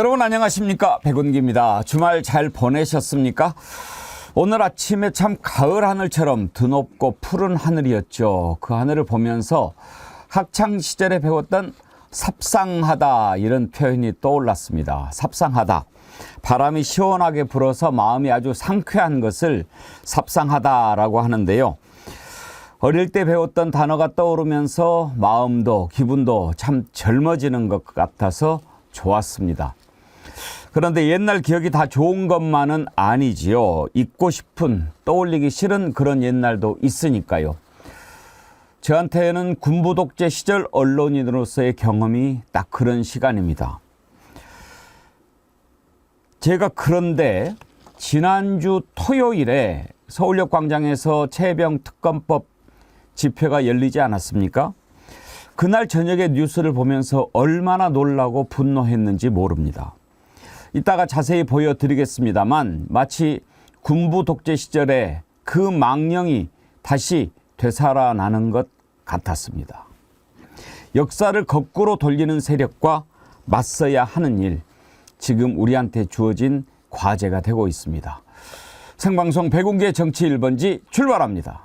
여러분 안녕하십니까, 백운기입니다. 주말 잘 보내셨습니까? 오늘 아침에 참 가을 하늘처럼 드높고 푸른 하늘이었죠. 그 하늘을 보면서 학창시절에 배웠던 삽상하다, 이런 표현이 떠올랐습니다. 삽상하다, 바람이 시원하게 불어서 마음이 아주 상쾌한 것을 삽상하다라고 하는데요. 어릴 때 배웠던 단어가 떠오르면서 마음도 기분도 참 젊어지는 것 같아서 좋았습니다. 그런데 옛날 기억이 다 좋은 것만은 아니지요. 잊고 싶은, 떠올리기 싫은 그런 옛날도 있으니까요. 저한테는 군부 독재 시절 언론인으로서의 경험이 딱 그런 시간입니다. 제가 그런데 지난주 토요일에 서울역 광장에서 최혜병 특검법 집회가 열리지 않았습니까? 그날 저녁에 뉴스를 보면서 얼마나 놀라고 분노했는지 모릅니다. 이따가 자세히 보여드리겠습니다만 마치 군부 독재 시절에 그 망령이 다시 되살아나는 것 같았습니다. 역사를 거꾸로 돌리는 세력과 맞서야 하는 일, 지금 우리한테 주어진 과제가 되고 있습니다. 생방송 백운기의 정치 1번지 출발합니다.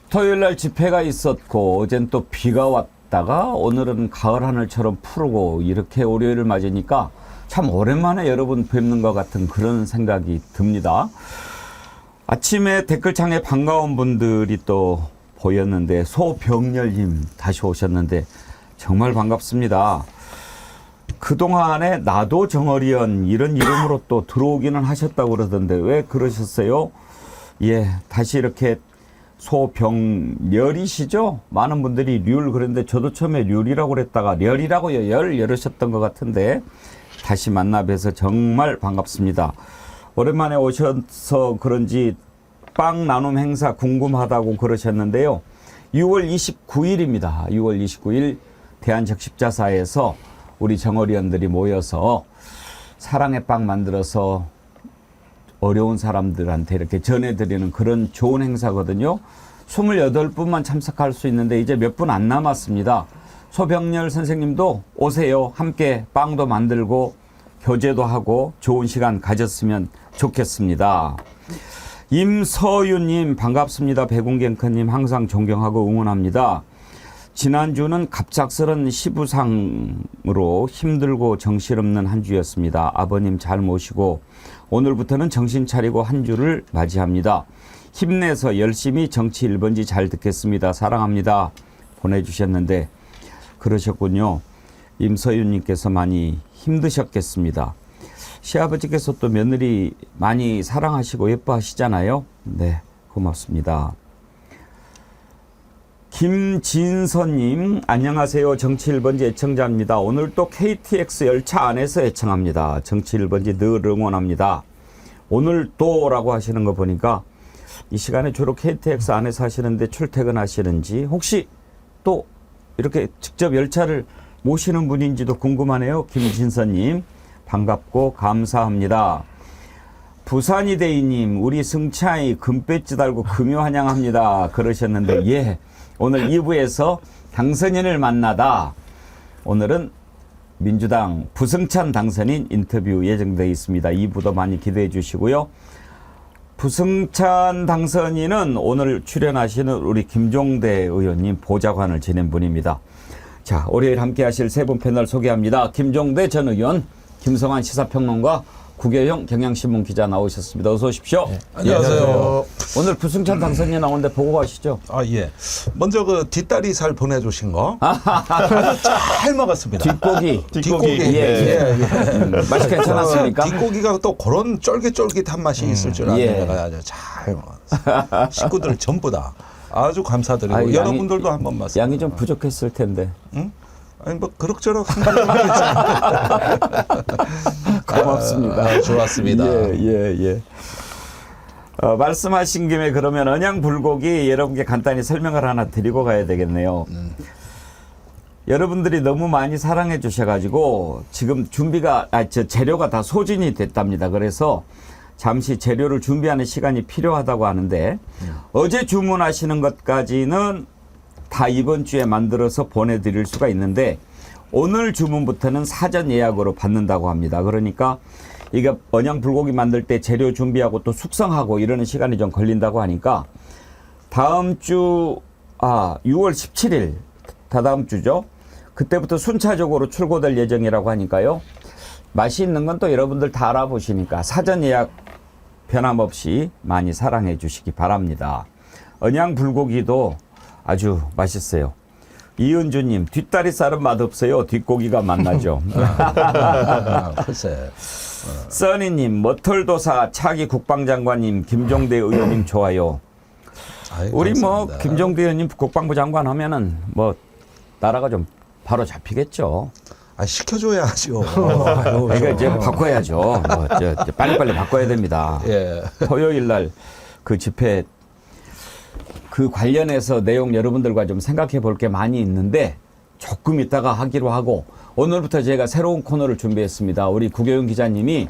토요일날 집회가 있었고 어젠 또 비가 왔다가 오늘은 가을 하늘처럼 푸르고 이렇게 월요일을 맞으니까 참 오랜만에 여러분 뵙는 것 같은 그런 생각이 듭니다. 아침에 댓글창에 반가운 분들이 또 보였는데 소병렬님 다시 오셨는데 정말 반갑습니다. 그동안에 나도 정어리언 이런 이름으로 또 들어오기는 하셨다고 그러던데 왜 그러셨어요? 예, 다시 이렇게 소병렬이시죠? 많은 분들이 률 그랬는데 저도 처음에 률이라고 그랬다가 렬이라고 열으셨던 것 같은데 다시 만나 뵈서 정말 반갑습니다. 오랜만에 오셔서 그런지 빵 나눔 행사 궁금하다고 그러셨는데요. 6월 29일입니다. 6월 29일 대한적십자사에서 우리 정어리언들이 모여서 사랑의 빵 만들어서 어려운 사람들한테 이렇게 전해드리는 그런 좋은 행사거든요. 28분만 참석할 수 있는데 이제 몇 분 안 남았습니다. 소병렬 선생님도 오세요. 함께 빵도 만들고 교제도 하고 좋은 시간 가졌으면 좋겠습니다. 임서윤님 반갑습니다. 백운경커님 항상 존경하고 응원합니다. 지난주는 갑작스런 시부상으로 힘들고 정신없는 한 주였습니다. 아버님 잘 모시고 오늘부터는 정신 차리고 한 주를 맞이합니다. 힘내서 열심히 정치 1번지 잘 듣겠습니다. 사랑합니다. 보내주셨는데 그러셨군요. 임서윤님께서 많이 힘드셨겠습니다. 시아버지께서 또 며느리 많이 사랑하시고 예뻐하시잖아요. 네, 고맙습니다. 김진선님 안녕하세요. 정치 1번지 애청자입니다. 오늘 또 KTX 열차 안에서 애청합니다. 정치 1번지 늘 응원합니다. 오늘 또라고 하시는 거 보니까 이 시간에 주로 KTX 안에서 하시는데 출퇴근하시는지 혹시 또 이렇게 직접 열차를 모시는 분인지도 궁금하네요. 김진선님 반갑고 감사합니다. 부산이데이님 우리 승차이 금배지 달고 금요 환영합니다. 그러셨는데 예, 오늘 2부에서 당선인을 만나다 오늘은 민주당 부승찬 당선인 인터뷰 예정되어 있습니다. 2부도 많이 기대해 주시고요. 부승찬 당선인은 오늘 출연하시는 우리 김종대 의원님 보좌관을 지낸 분입니다. 자, 월요일 함께 하실 세 분 패널 소개합니다. 김종대 전 의원, 김성환 시사평론가, 구교영 경향신문 기자 나오셨습니다. 어서 오십시오. 네, 안녕하세요. 오늘 부승찬 당선인 나오는데 보고 가시죠. 아, 예. 먼저 그 뒷다리 살 보내주신 거. 잘 먹었습니다. 뒷고기. 뒷고기. 예. 맛이 괜찮았습니까? 뒷고기가 또 그런 쫄깃쫄깃한 맛이 있을 줄 알았는데 내가 아주 잘 먹었어요. 식구들 전부 다 아주 감사드리고 아니, 여러분들도 한번 맛. 양이 좀 부족했을 텐데. 응? 아니 뭐 그럭저럭 고맙습니다. 좋았습니다. 예. 말씀하신 김에 그러면 언양 불고기 여러분께 간단히 설명을 하나 드리고 가야 되겠네요. 여러분들이 너무 많이 사랑해 주셔가지고 지금 재료가 다 소진이 됐답니다. 그래서 잠시 재료를 준비하는 시간이 필요하다고 하는데 어제 주문하시는 것까지는 다 이번 주에 만들어서 보내드릴 수가 있는데 오늘 주문부터는 사전 예약으로 받는다고 합니다. 그러니까 이게 언양 불고기 만들 때 재료 준비하고 또 숙성하고 이러는 시간이 좀 걸린다고 하니까 다음 주 6월 17일 다다음 주죠. 그때부터 순차적으로 출고될 예정이라고 하니까요. 맛이 있는 건 또 여러분들 다 알아보시니까 사전 예약 변함없이 많이 사랑해 주시기 바랍니다. 언양 불고기도 아주 맛있어요. 이은주님, 뒷다리살은 맛없어요. 뒷고기가 맛나죠. 글쎄. 써니님, 머털도사 차기 국방장관님, 김종대 의원님 좋아요. 아이, 우리 감사합니다. 김종대 의원님 국방부 장관 하면은 나라가 좀 바로 잡히겠죠. 시켜줘야죠. 그러니까 이제 바꿔야죠. 빨리빨리 바꿔야 됩니다. 예. 토요일 날 그 집회 그 관련해서 내용 여러분들과 좀 생각해 볼 게 많이 있는데 조금 있다가 하기로 하고 오늘부터 제가 새로운 코너를 준비했습니다. 우리 구교영 기자님이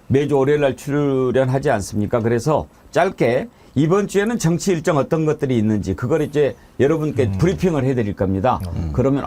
매주 월요일 날 출연하지 않습니까? 그래서 짧게 이번 주에는 정치 일정 어떤 것들이 있는지 그걸 이제 여러분께 브리핑을 해드릴 겁니다. 그러면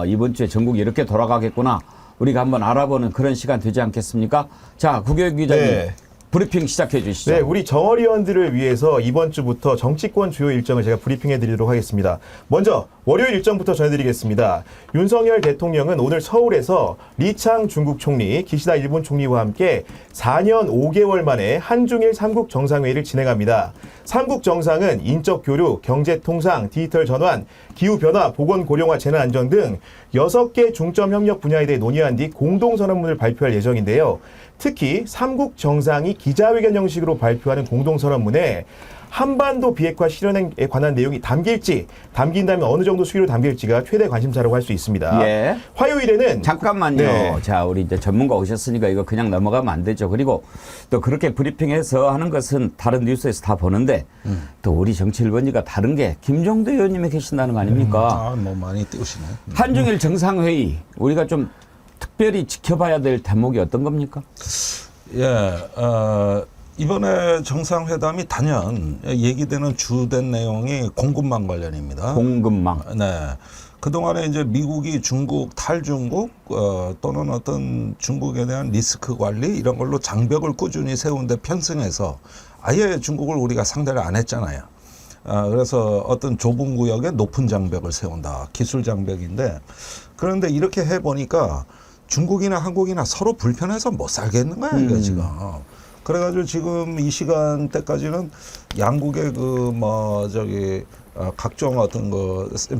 이번 주에 전국이 이렇게 돌아가겠구나. 우리가 한번 알아보는 그런 시간 되지 않겠습니까? 자, 구교영 기자님. 네. 브리핑 시작해 주시죠. 네, 우리 정어리원들을 위해서 이번 주부터 정치권 주요 일정을 제가 브리핑해 드리도록 하겠습니다. 먼저 월요일 일정부터 전해드리겠습니다. 윤석열 대통령은 오늘 서울에서 리창 중국 총리, 기시다 일본 총리와 함께 4년 5개월 만에 한중일 3국 정상회의를 진행합니다. 3국 정상은 인적 교류, 경제 통상, 디지털 전환, 기후변화, 보건 고령화, 재난안전 등 6개 중점 협력 분야에 대해 논의한 뒤 공동선언문을 발표할 예정인데요. 특히 3국 정상이 기자회견 형식으로 발표하는 공동선언문에 한반도 비핵화 실현에 관한 내용이 담긴다면 어느 정도 수위로 담길지가 최대 관심사라고 할 수 있습니다. 예. 화요일에는 잠깐만요. 네. 자, 우리 이제 전문가 오셨으니까 이거 그냥 넘어가면 안 되죠. 그리고 또 그렇게 브리핑해서 하는 것은 다른 뉴스에서 다 보는데 또 우리 정치 1번지가 다른 게 김종대 의원님이 계신다는 거 아닙니까? 뭐 많이 띄우시네. 한중일 정상회의 우리가 좀 특별히 지켜봐야 될 대목이 어떤 겁니까? 예, 이번에 정상회담이 단연 얘기되는 주된 내용이 공급망 관련입니다. 공급망. 네. 그동안에 이제 미국이 중국, 탈중국, 또는 어떤 중국에 대한 리스크 관리 이런 걸로 장벽을 꾸준히 세운 데 편승해서 아예 중국을 우리가 상대를 안 했잖아요. 그래서 어떤 좁은 구역에 높은 장벽을 세운다. 기술 장벽인데 그런데 이렇게 해보니까 중국이나 한국이나 서로 불편해서 못 살겠는 거야, 이거 지금. 그래가지고 지금 이 시간대까지는 양국의 각종 어떤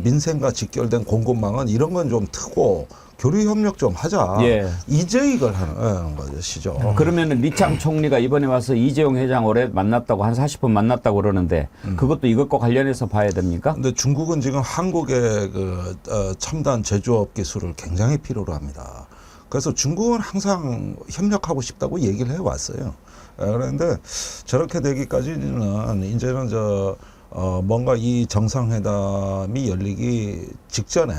민생과 직결된 공급망은 이런 건 좀 트고 교류 협력 좀 하자. 예. 이제 이걸 하는 것이죠. 그러면은 리창 총리가 이번에 와서 이재용 회장 올해 만났다고 한 40분 만났다고 그러는데 그것도 이것과 관련해서 봐야 됩니까? 근데 중국은 지금 한국의 첨단 제조업 기술을 굉장히 필요로 합니다. 그래서 중국은 항상 협력하고 싶다고 얘기를 해왔어요. 그런데 저렇게 되기까지는 이제는 뭔가 이 정상회담이 열리기 직전에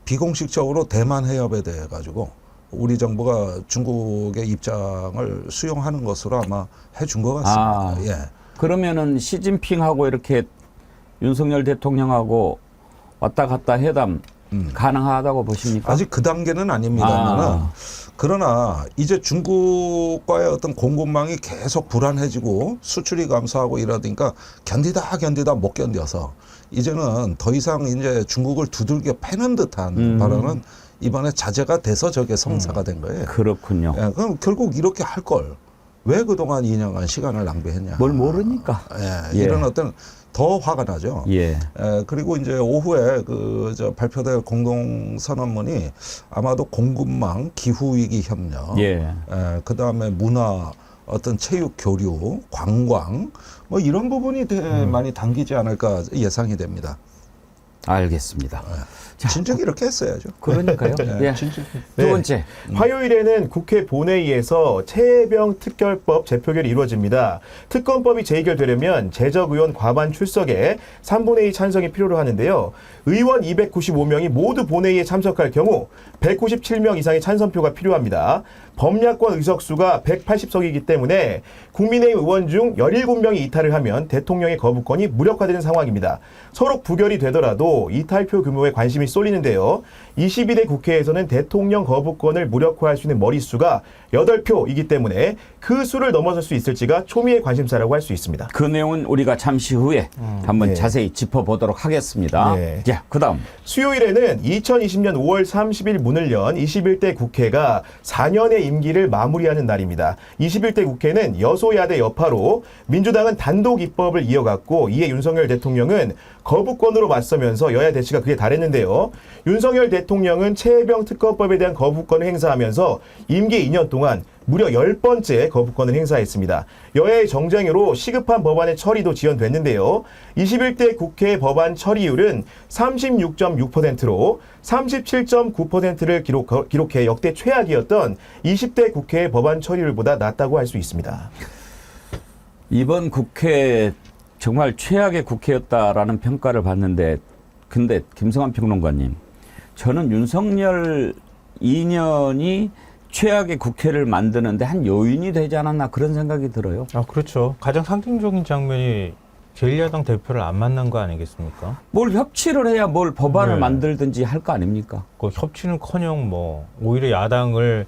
비공식적으로 대만 해협에 대해 가지고 우리 정부가 중국의 입장을 수용하는 것으로 아마 해준 것 같습니다. 예. 그러면은 시진핑하고 이렇게 윤석열 대통령하고 왔다 갔다 회담 가능하다고 보십니까? 아직 그 단계는 아닙니다만은 아. 그러나 이제 중국과의 어떤 공급망이 계속 불안해지고 수출이 감소하고 이러니까 견디다 못 견뎌서 이제는 더 이상 이제 중국을 두들겨 패는 듯한 발언은 이번에 자제가 돼서 저게 성사가 된 거예요. 그렇군요. 예, 그럼 결국 이렇게 할 걸 왜 그동안 2년간 시간을 낭비했냐. 뭘 모르니까. 예, 예. 이런 어떤 더 화가 나죠. 예. 그리고 이제 오후에 발표될 공동선언문이 아마도 공급망, 기후위기 협력, 예. 그 다음에 문화, 어떤 체육 교류, 관광, 뭐 이런 부분이 많이 담기지 않을까 예상이 됩니다. 알겠습니다. 진즉 이렇게 했어야죠. 그러니까요. 예. 두 번째. 화요일에는 국회 본회의에서 최혜병 특별법 재표결이 이루어집니다. 특검법이 재의결되려면 재적 의원 과반 출석에 3분의 2 찬성이 필요로 하는데요. 의원 295명이 모두 본회의에 참석할 경우 197명 이상의 찬성표가 필요합니다. 범야권 의석수가 180석이기 때문에 국민의힘 의원 중 17명이 이탈을 하면 대통령의 거부권이 무력화되는 상황입니다. 서로 부결이 되더라도 이탈표 규모에 관심이 쏠리는데요. 22대 국회에서는 대통령 거부권을 무력화할 수 있는 머릿수가 8표이기 때문에 그 수를 넘어설 수 있을지가 초미의 관심사라고 할 수 있습니다. 그 내용은 우리가 잠시 후에 한번 네. 자세히 짚어보도록 하겠습니다. 네. 자, 그다음. 수요일에는 2020년 5월 30일 문을 연 21대 국회가 4년의 임기를 마무리하는 날입니다. 21대 국회는 여소야대 여파로 민주당은 단독 입법을 이어갔고 이에 윤석열 대통령은 거부권으로 맞서면서 여야 대치가 그에 달했는데요. 윤석열 대통령은 최혜병 특검법에 대한 거부권을 행사하면서 임기 2년 동안 무려 10번째 거부권을 행사했습니다. 여야의 정쟁으로 시급한 법안의 처리도 지연됐는데요. 21대 국회 법안 처리율은 36.6%로 37.9%를 기록해 역대 최악이었던 20대 국회의 법안 처리율보다 낮다고 할 수 있습니다. 이번 국회 정말 최악의 국회였다라는 평가를 받는데, 근데 김성환 평론가님, 저는 윤석열 2년이 최악의 국회를 만드는데 한 요인이 되지 않았나 그런 생각이 들어요. 아, 그렇죠. 가장 상징적인 장면이 제1야당 대표를 안 만난 거 아니겠습니까? 뭘 협치를 해야 뭘 법안을 네. 만들든지 할 거 아닙니까? 그 협치는커녕 뭐 오히려 야당을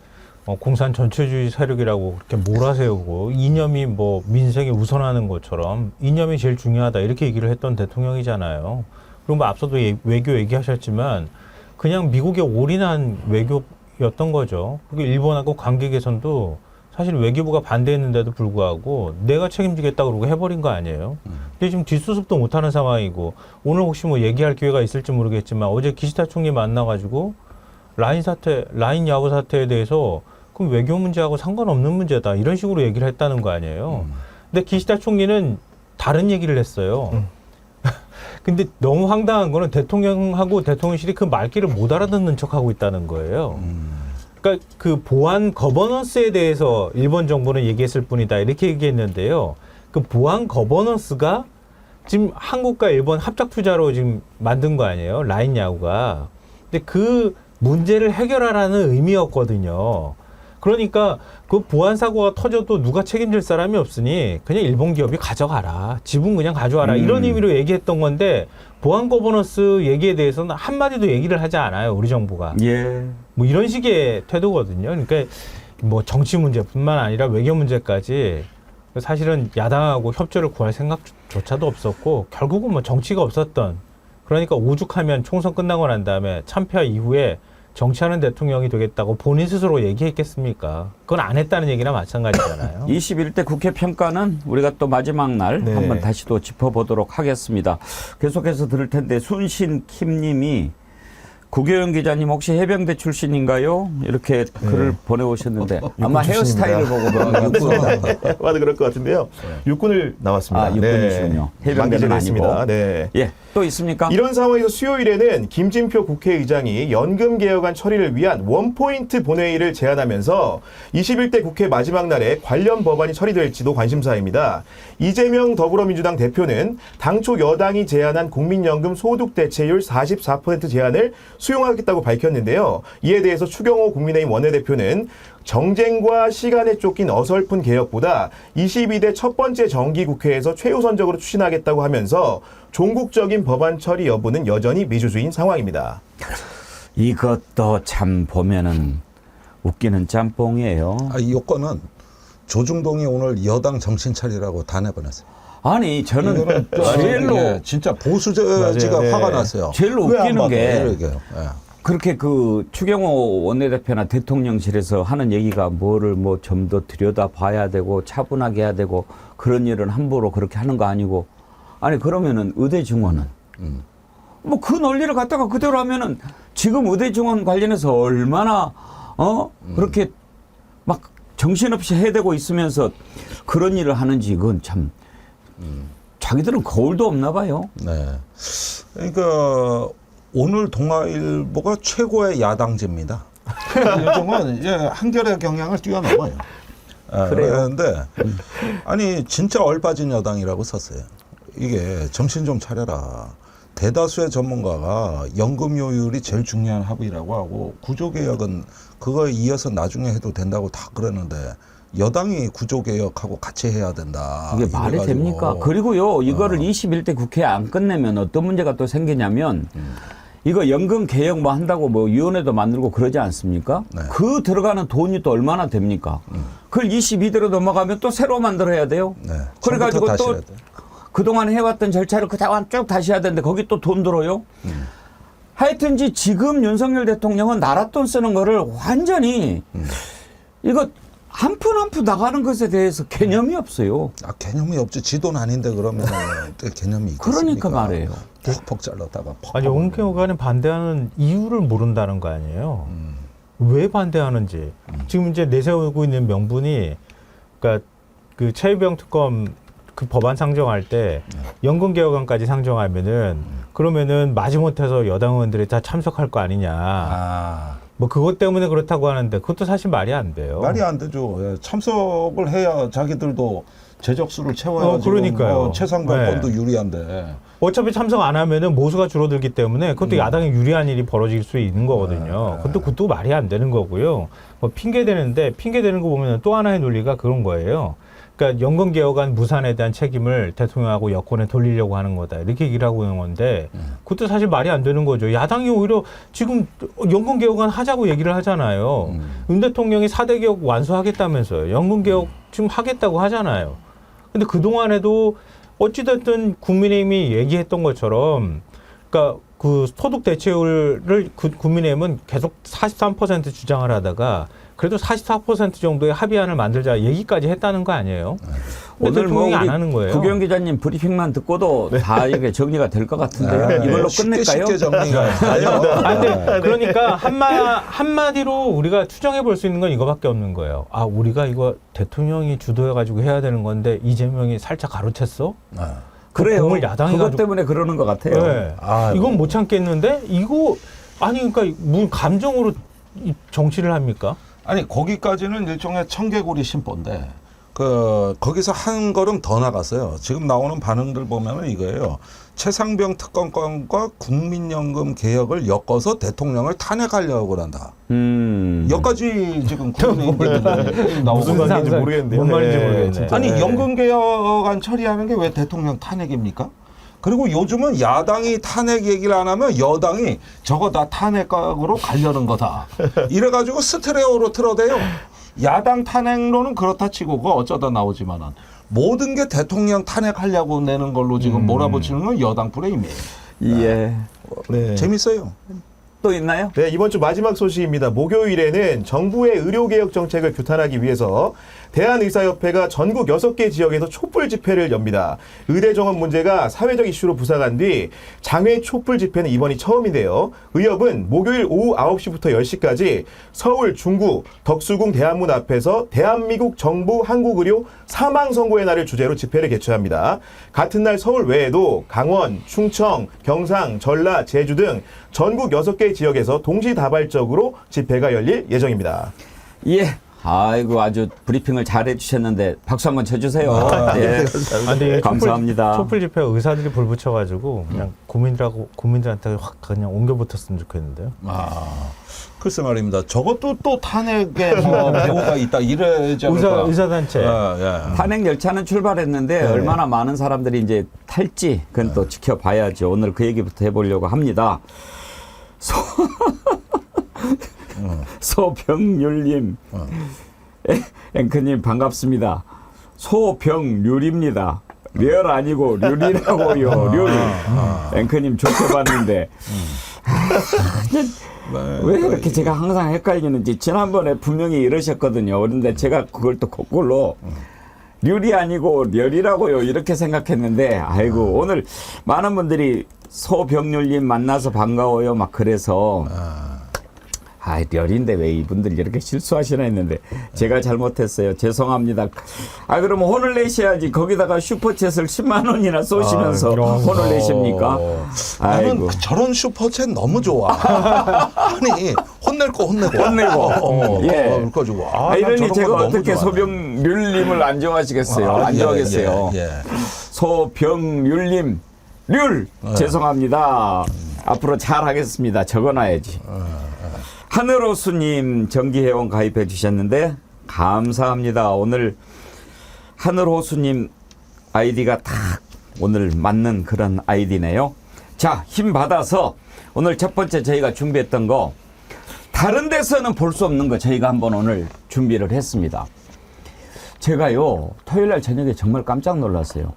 공산 전체주의 세력이라고 그렇게 몰아세우고 이념이 뭐 민생에 우선하는 것처럼 이념이 제일 중요하다 이렇게 얘기를 했던 대통령이잖아요. 그리고 뭐 앞서도 외교 얘기하셨지만 그냥 미국에 올인한 외교였던 거죠. 그리고 일본하고 관계 개선도 사실 외교부가 반대했는데도 불구하고 내가 책임지겠다 그러고 해버린 거 아니에요. 근데 지금 뒷수습도 못하는 상황이고 오늘 혹시 뭐 얘기할 기회가 있을지 모르겠지만 어제 기시다 총리 만나가지고 라인 야구 사태에 대해서 그럼 외교 문제하고 상관없는 문제다 이런 식으로 얘기를 했다는 거 아니에요. 근데 기시다 총리는 다른 얘기를 했어요. 근데 너무 황당한 거는 대통령하고 대통령실이 그 말귀를 못 알아듣는 척하고 있다는 거예요. 그러니까 그 보안 거버넌스에 대해서 일본 정부는 얘기했을 뿐이다 이렇게 얘기했는데요. 그 보안 거버넌스가 지금 한국과 일본 합작 투자로 지금 만든 거 아니에요. 라인 야구가. 근데 그 문제를 해결하라는 의미였거든요. 그러니까 그 보안 사고가 터져도 누가 책임질 사람이 없으니 그냥 일본 기업이 가져가라. 지분 그냥 가져와라. 이런 의미로 얘기했던 건데 보안 거버넌스 얘기에 대해서는 한마디도 얘기를 하지 않아요. 우리 정부가. 예. 뭐 이런 식의 태도거든요. 그러니까 뭐 정치 문제뿐만 아니라 외교 문제까지 사실은 야당하고 협조를 구할 생각조차도 없었고 결국은 뭐 정치가 없었던 그러니까 오죽하면 총선 끝나고 난 다음에 참패 이후에 정치하는 대통령이 되겠다고 본인 스스로 얘기했겠습니까? 그건 안 했다는 얘기나 마찬가지잖아요. 21대 국회 평가는 우리가 또 마지막 날 네. 한번 다시 또 짚어보도록 하겠습니다. 계속해서 들을 텐데 순신킴님이 구교영 기자님 혹시 해병대 출신인가요? 이렇게 글을 보내오셨는데 아마 헤어스타일을 보고 그런 것 같습니다. 맞아 그럴 것 같은데요. 육군을 나왔습니다. 아, 육군이시군요. 해병대는 만기제됐습니다. 아니고. 네. 예, 또 있습니까? 이런 상황에서 수요일에는 김진표 국회의장이 연금 개혁안 처리를 위한 원포인트 본회의를 제안하면서 21대 국회 마지막 날에 관련 법안이 처리될지도 관심사입니다. 이재명 더불어민주당 대표는 당초 여당이 제안한 국민연금 소득 대체율 44% 제안을 수용하겠다고 밝혔는데요. 이에 대해서 추경호 국민의힘 원내대표는 정쟁과 시간에 쫓긴 어설픈 개혁보다 22대 첫 번째 정기국회에서 최우선적으로 추진하겠다고 하면서 종국적인 법안 처리 여부는 여전히 미지수인 상황입니다. 이것도 참 보면은 웃기는 짬뽕이에요. 이 요건은 조중동이 오늘 여당 정신 차리라고 다 내보냈어요. 아니 저는 이거는 제일로 이게 진짜 보수지가 맞아요. 네. 화가 났어요. 제일로 왜안 웃기는 받아? 게 이러게요. 예. 그렇게 그 추경호 원내대표나 대통령실에서 하는 얘기가 뭐를 뭐 좀 더 들여다 봐야 되고 차분하게 해야 되고 그런 일은 함부로 그렇게 하는 거 아니고 아니 그러면은 의대 증원은 뭐 그 논리를 갖다가 그대로 하면은 지금 의대 증원 관련해서 얼마나 그렇게 막 정신없이 해대고 있으면서 그런 일을 하는지 그건 참 자기들은 거울도 없나 봐요. 네. 그러니까 오늘 동아일보가 최고의 야당지입니다. 요즘은 이제 한결의 경향을 뛰어넘어요. 그런데 아니 진짜 얼빠진 여당이라고 썼어요. 이게 정신 좀 차려라. 대다수의 전문가가 연금요율이 제일 중요한 합의라고 하고 구조개혁은 그거에 이어서 나중에 해도 된다고 다 그러는데 여당이 구조개혁하고 같이 해야 된다. 이게 말이 이래가지고. 됩니까? 그리고요, 이거를 21대 국회에 안 끝내면 어떤 문제가 또 생기냐면, 이거 연금 개혁 뭐 한다고 뭐 위원회도 만들고 그러지 않습니까? 네. 그 들어가는 돈이 또 얼마나 됩니까? 그걸 22대로 넘어가면 또 새로 만들어야 돼요. 네. 그래가지고 처음부터 다시 또 해야 돼. 그동안 해왔던 절차를 그동안 쭉 다시 해야 되는데 거기 또 돈 들어요. 하여튼지 지금 윤석열 대통령은 나라 돈 쓰는 거를 완전히 이거 한 푼 한 푼 나가는 것에 대해서 개념이 없어요. 개념이 없지. 지도는 아닌데 그러면 개념이 있겠습니까? 그러니까 말이에요. 퍽퍽 잘랐다가 퍽. 아니 원경호가는 반대하는 이유를 모른다는 거 아니에요. 왜 반대하는지. 지금 이제 내세우고 있는 명분이 그러니까 그 최유병 특검 그 법안 상정할 때 연금개혁안까지 상정하면은 그러면은 마지못해서 여당 의원들이 다 참석할 거 아니냐. 뭐 그것 때문에 그렇다고 하는데 그것도 사실 말이 안 돼요. 말이 안 되죠. 예, 참석을 해야 자기들도 제적수를 채워야 그러니까요. 최상병권도 네. 유리한데. 어차피 참석 안 하면은 모수가 줄어들기 때문에 그것도 야당에 유리한 일이 벌어질 수 있는 거거든요. 그것도 말이 안 되는 거고요. 뭐 핑계 대는데 핑계 대는 거 보면 또 하나의 논리가 그런 거예요. 그러니까 연금개혁안 무산에 대한 책임을 대통령하고 여권에 돌리려고 하는 거다. 이렇게 얘기를 하고 있는 건데 그것도 사실 말이 안 되는 거죠. 야당이 오히려 지금 연금개혁안 하자고 얘기를 하잖아요. 윤 대통령이 4대 개혁 완수하겠다면서요. 연금개혁 지금 하겠다고 하잖아요. 근데 그동안에도 어찌됐든 국민의힘이 얘기했던 것처럼 그러니까 그 소득 대체율을 국민의힘은 계속 43% 주장을 하다가 그래도 44% 정도의 합의안을 만들자 얘기까지 했다는 거 아니에요? 오늘 뭐 대통령이 우리 안 하는 거예요. 구경 기자님 브리핑만 듣고도 다 이게 정리가 될 것 같은데요. 이걸로 끝낼까요? 쉽게 정리가 돼요. 근데 그러니까 한마디로 우리가 추정해 볼 수 있는 건 이거밖에 없는 거예요. 아, 우리가 이거 대통령이 주도해가지고 해야 되는 건데 이재명이 살짝 가로챘어? 그래요. 공을 야당이 그것 가지고. 때문에 그러는 것 같아요. 네. 이건 못 참겠는데 이거 아니 그러니까 뭐 감정으로 이 정치를 합니까? 아니 거기까지는 일종의 청개구리 심보인데 거기서 한 걸음 더 나갔어요. 지금 나오는 반응들 보면은 이거예요. 최상병 특검과 국민연금 개혁을 엮어서 대통령을 탄핵하려고 그런다. 여기까지 지금 국민의힘 무슨 관계인지 모르겠는데요. 뭔 말인지 네, 모르겠네. 진짜. 아니 네. 연금개혁안 처리하는 게 왜 대통령 탄핵입니까? 그리고 요즘은 야당이 탄핵 얘기를 안 하면 여당이 저거 다 탄핵각으로 가려는 거다. 이래가지고 스테레오로 틀어대요. 야당 탄핵론은 그렇다 치고 그거 어쩌다 나오지만은 모든 게 대통령 탄핵하려고 내는 걸로 지금 몰아붙이는 건 여당 프레임이에요. 예. 네. 재밌어요. 또 있나요? 네, 이번 주 마지막 소식입니다. 목요일에는 정부의 의료개혁 정책을 규탄하기 위해서 대한의사협회가 전국 6개 지역에서 촛불 집회를 엽니다. 의대 정원 문제가 사회적 이슈로 부상한 뒤 장외 촛불 집회는 이번이 처음인데요. 의협은 목요일 오후 9시부터 10시까지 서울 중구 덕수궁 대한문 앞에서 대한민국 정부 한국의료 사망 선고의 날을 주제로 집회를 개최합니다. 같은 날 서울 외에도 강원, 충청, 경상, 전라, 제주 등 전국 6개 지역에서 동시다발적으로 집회가 열릴 예정입니다. 예. 아이고 아주 브리핑을 잘 해주셨는데 박수 한번 쳐주세요. 예. 근데 감사합니다. 촛불 집회 의사들이 불 붙여가지고 그냥 국민들한테 확 그냥 옮겨 붙었으면 좋겠는데요. 글쎄 말입니다. 저것도 또 탄핵에 뭐 배후가 있다 이래지 않을까? 의사단체. 탄핵 열차는 출발했는데 얼마나 많은 사람들이 이제 탈지 그건 또 지켜봐야죠. 오늘 그 얘기부터 해보려고 합니다. 소병률님, 앵커님 반갑습니다. 소병률입니다. 렬 아니고 률이라고요. 률. 앵커님 좋게 봤는데 왜 이렇게 제가 항상 헷갈리는지 지난번에 분명히 이러셨거든요. 그런데 제가 그걸 또 거꾸로 률이 아니고 렬이라고요 이렇게 생각했는데 아이고 오늘 많은 분들이 소병률님 만나서 반가워요 막 그래서 렬인데 왜 이분들 이렇게 실수하시나 했는데 제가 잘못했어요. 죄송합니다. 그러면 혼을 내셔야지 거기다가 슈퍼챗을 10만 원이나 쏘시면서 혼을 내십니까? 나는 저런 슈퍼챗 너무 좋아. 아니 혼낼 거 혼내고. 예. 그래가지고 이러니 제가 어떻게 소병률님을 안 좋아하시겠어요? 안 좋아하겠어요. 소병률님 률 죄송합니다. 앞으로 잘하겠습니다. 적어놔야지. 하늘호수님 정기회원 가입해 주셨는데 감사합니다. 오늘 하늘호수님 아이디가 딱 오늘 맞는 그런 아이디네요. 자, 힘 받아서 오늘 첫 번째 저희가 준비했던 거 다른 데서는 볼 수 없는 거 저희가 한번 오늘 준비를 했습니다. 제가요 토요일날 저녁에 정말 깜짝 놀랐어요.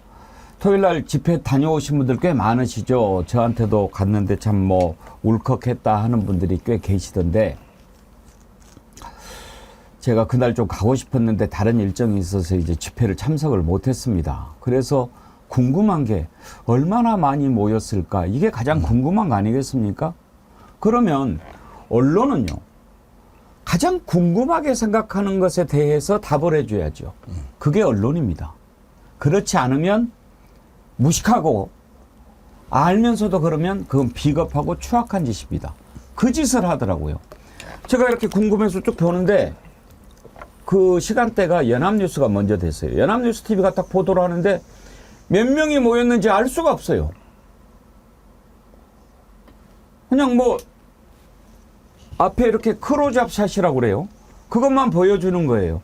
토요일날 집회 다녀오신 분들 꽤 많으시죠. 저한테도 갔는데 참 뭐 울컥했다 하는 분들이 꽤 계시던데 제가 그날 좀 가고 싶었는데 다른 일정이 있어서 이제 집회를 참석을 못했습니다. 그래서 궁금한 게 얼마나 많이 모였을까? 이게 가장 궁금한 거 아니겠습니까? 그러면 언론은요 가장 궁금하게 생각하는 것에 대해서 답을 해줘야죠. 그게 언론입니다. 그렇지 않으면 무식하고 알면서도 그러면 그건 비겁하고 추악한 짓입니다. 그 짓을 하더라고요. 제가 이렇게 궁금해서 쭉 보는데 그 시간대가 연합뉴스가 먼저 됐어요. 연합뉴스 TV가 딱 보도를 하는데 몇 명이 모였는지 알 수가 없어요. 그냥 뭐 앞에 이렇게 크로즈업 샷이라고 그래요. 그것만 보여주는 거예요.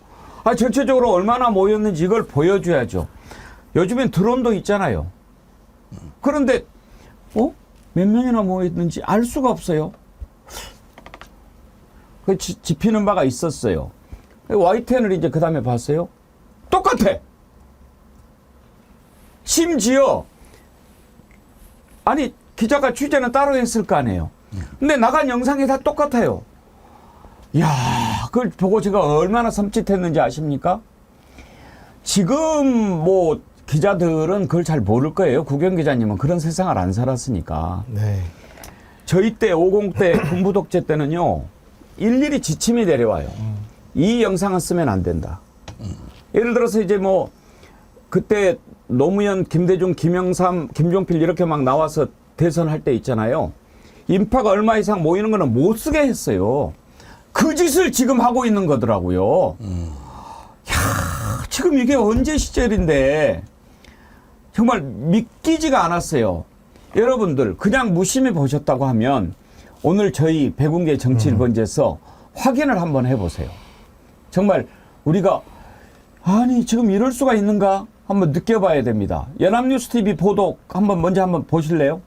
전체적으로 얼마나 모였는지 이걸 보여줘야죠. 요즘엔 드론도 있잖아요. 그런데 몇 명이나 모였는지 알 수가 없어요. 그 집히는 바가 있었어요. YTN을 이제 그 다음에 봤어요. 똑같아. 심지어 아니 기자가 취재는 따로 했을 거 아니에요. 근데 나간 영상이 다 똑같아요. 이야, 그걸 보고 제가 얼마나 섬찟했는지 아십니까? 지금 뭐 기자들은 그걸 잘 모를 거예요. 구경 기자님은 그런 세상을 안 살았으니까. 네. 저희 때 50대 군부 독재 때는요. 일일이 지침이 내려와요. 이 영상은 쓰면 안 된다. 예를 들어서 이제 뭐 그때 노무현, 김대중, 김영삼, 김종필 이렇게 막 나와서 대선할 때 있잖아요. 인파가 얼마 이상 모이는 거는 못 쓰게 했어요. 그 짓을 지금 하고 있는 거더라고요. 지금 이게 언제 시절인데 정말 믿기지가 않았어요. 여러분들 그냥 무심히 보셨다고 하면 오늘 저희 백운계 정치 1번지에서 확인을 한번 해보세요. 정말 우리가 아니 지금 이럴 수가 있는가 한번 느껴봐야 됩니다. 연합뉴스TV 보도 먼저 한번 보실래요?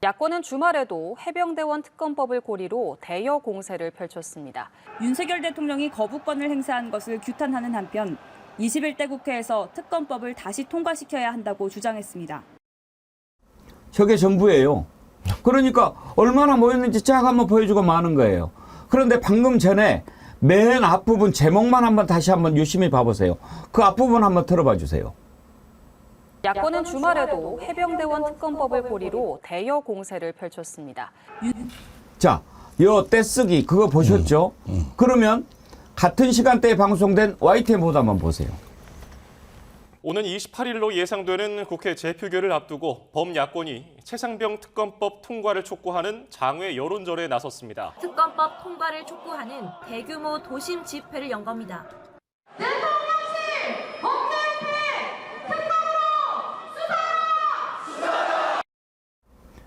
야권은 주말에도 해병대원 특검법을 고리로 대여 공세를 펼쳤습니다. 윤석열 대통령이 거부권을 행사한 것을 규탄하는 한편 21대 국회에서 특검법을 다시 통과시켜야 한다고 주장했습니다. 저게 전부예요. 그러니까 얼마나 모였는지 쫙 한번 보여주고 마는 거예요. 그런데 방금 전에 맨 앞부분 제목만 다시 한번 유심히 봐보세요. 그 앞부분 한번 들어봐 주세요. 야권은 주말에도 해병대원 특검법을 고리로 대여 공세를 펼쳤습니다. 자, 요 떼쓰기 그거 보셨죠? 그러면 같은 시간대에 방송된 YTN 보도 한번 보세요. 오는 28일로 예상되는 국회 재표결을 앞두고 범야권이 최상병 특검법 통과를 촉구하는 장외 여론절에 나섰습니다. 특검법 통과를 촉구하는 대규모 도심 집회를 연 겁니다.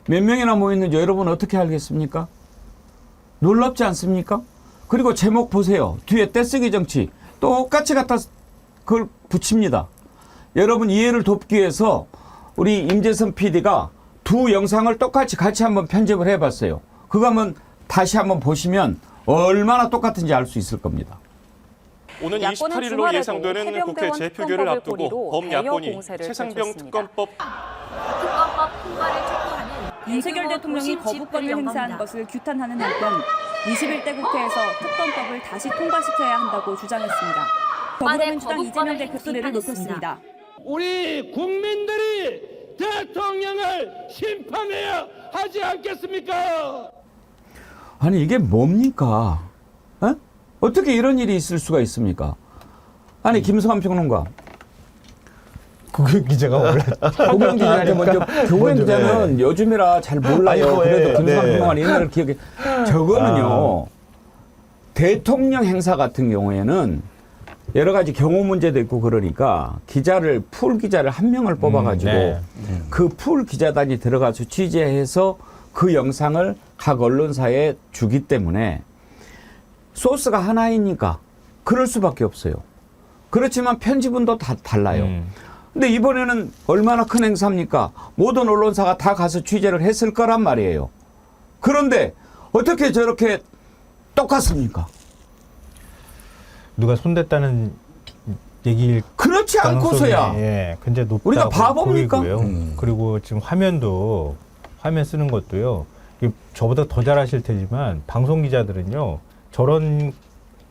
몇 명이나 모였는지 여러분 어떻게 알겠습니까? 놀랍지 않습니까? 그리고 제목 보세요. 뒤에 떼쓰기 정치 똑같이 갖다 그걸 붙입니다. 여러분 이해를 돕기 위해서 우리 임재선 PD가 두 영상을 똑같이 같이 한번 편집을 해봤어요. 그거 한번 다시 한번 보시면 얼마나 똑같은지 알 수 있을 겁니다. 오는 야권은 28일로 주말에도 예상되는 국회 해병대원 재표결을 특검법을 앞두고 고리로 범야권이 대여 공세를 최상병 펼쳤습니다. 특검법 특검법 통과를 촉구하는 윤석열 대규모 대통령이 도심 집회를 거부권을 연 행사한 겁니다. 것을 규탄하는 한편 21대 국회에서 특검법을 다시 통과시켜야 한다고 주장했습니다. 더불어민주당 이재명 대표 소리를 높였습니다. 우리 국민들이 대통령을 심판해야 하지 않겠습니까? 아니 이게 뭡니까? 어? 어떻게 이런 일이 있을 수가 있습니까? 아니 김성환 평론가, 국영 기자가 원래 고경 기자한테 먼저 고경 기자는 요즘이라 잘 몰라요. 아이고, 그래도 예, 김성환 네. 평론가 옛날을 기억해. 저거는요. 대통령 행사 같은 경우에는 여러 가지 경호 문제도 있고 그러니까 기자를 풀 기자를 한 명을 뽑아가지고 네. 그 풀 기자단이 들어가서 취재해서 그 영상을 각 언론사에 주기 때문에 소스가 하나이니까 그럴 수밖에 없어요. 그렇지만 편집은도 다 달라요. 근데 이번에는 얼마나 큰 행사입니까? 모든 언론사가 다 가서 취재를 했을 거란 말이에요. 그런데 어떻게 저렇게 똑같습니까? 누가 손댔다는 얘기일 그렇지 않고서야 가능성이, 예, 굉장히 높다고 우리가 바보입니까? 보이고요. 그리고 지금 화면 쓰는 것도요. 이게 저보다 더 잘하실 테지만 방송 기자들은요. 저런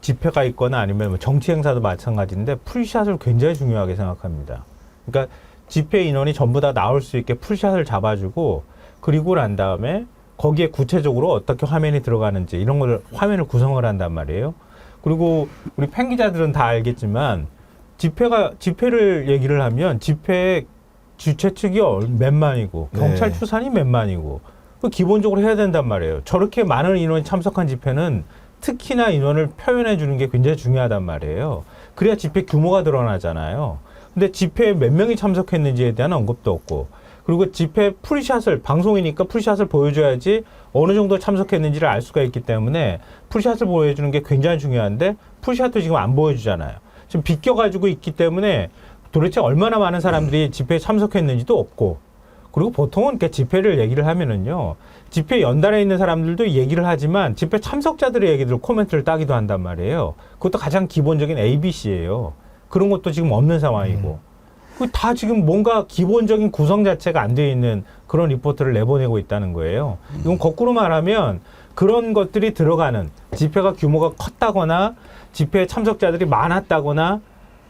집회가 있거나 아니면 뭐 정치 행사도 마찬가지인데 풀샷을 굉장히 중요하게 생각합니다. 그러니까 집회 인원이 전부 다 나올 수 있게 풀샷을 잡아주고 그리고 난 다음에 거기에 구체적으로 어떻게 화면이 들어가는지 이런 걸 화면을 구성을 한단 말이에요. 그리고 우리 팬 기자들은 다 알겠지만 집회를 얘기를 하면 집회 주최 측이 몇만이고 경찰 추산이 몇만이고 그 기본적으로 해야 된단 말이에요. 저렇게 많은 인원이 참석한 집회는 특히나 인원을 표현해 주는 게 굉장히 중요하단 말이에요. 그래야 집회 규모가 드러나잖아요. 근데 집회에 몇 명이 참석했는지에 대한 언급도 없고 그리고 집회 풀샷을 방송이니까 풀샷을 보여줘야지 어느 정도 참석했는지를 알 수가 있기 때문에 풀샷을 보여주는 게 굉장히 중요한데 풀샷도 지금 안 보여주잖아요. 지금 비껴가지고 있기 때문에 도대체 얼마나 많은 사람들이 집회에 참석했는지도 없고 그리고 보통은 이렇게 집회를 얘기를 하면은요. 집회 연단에 있는 사람들도 얘기를 하지만 집회 참석자들의 얘기들 코멘트를 따기도 한단 말이에요. 그것도 가장 기본적인 ABC예요. 그런 것도 지금 없는 상황이고. 다 지금 뭔가 기본적인 구성 자체가 안 되어 있는 그런 리포트를 내보내고 있다는 거예요. 이건 거꾸로 말하면 그런 것들이 들어가는 집회가 규모가 컸다거나 집회 참석자들이 많았다거나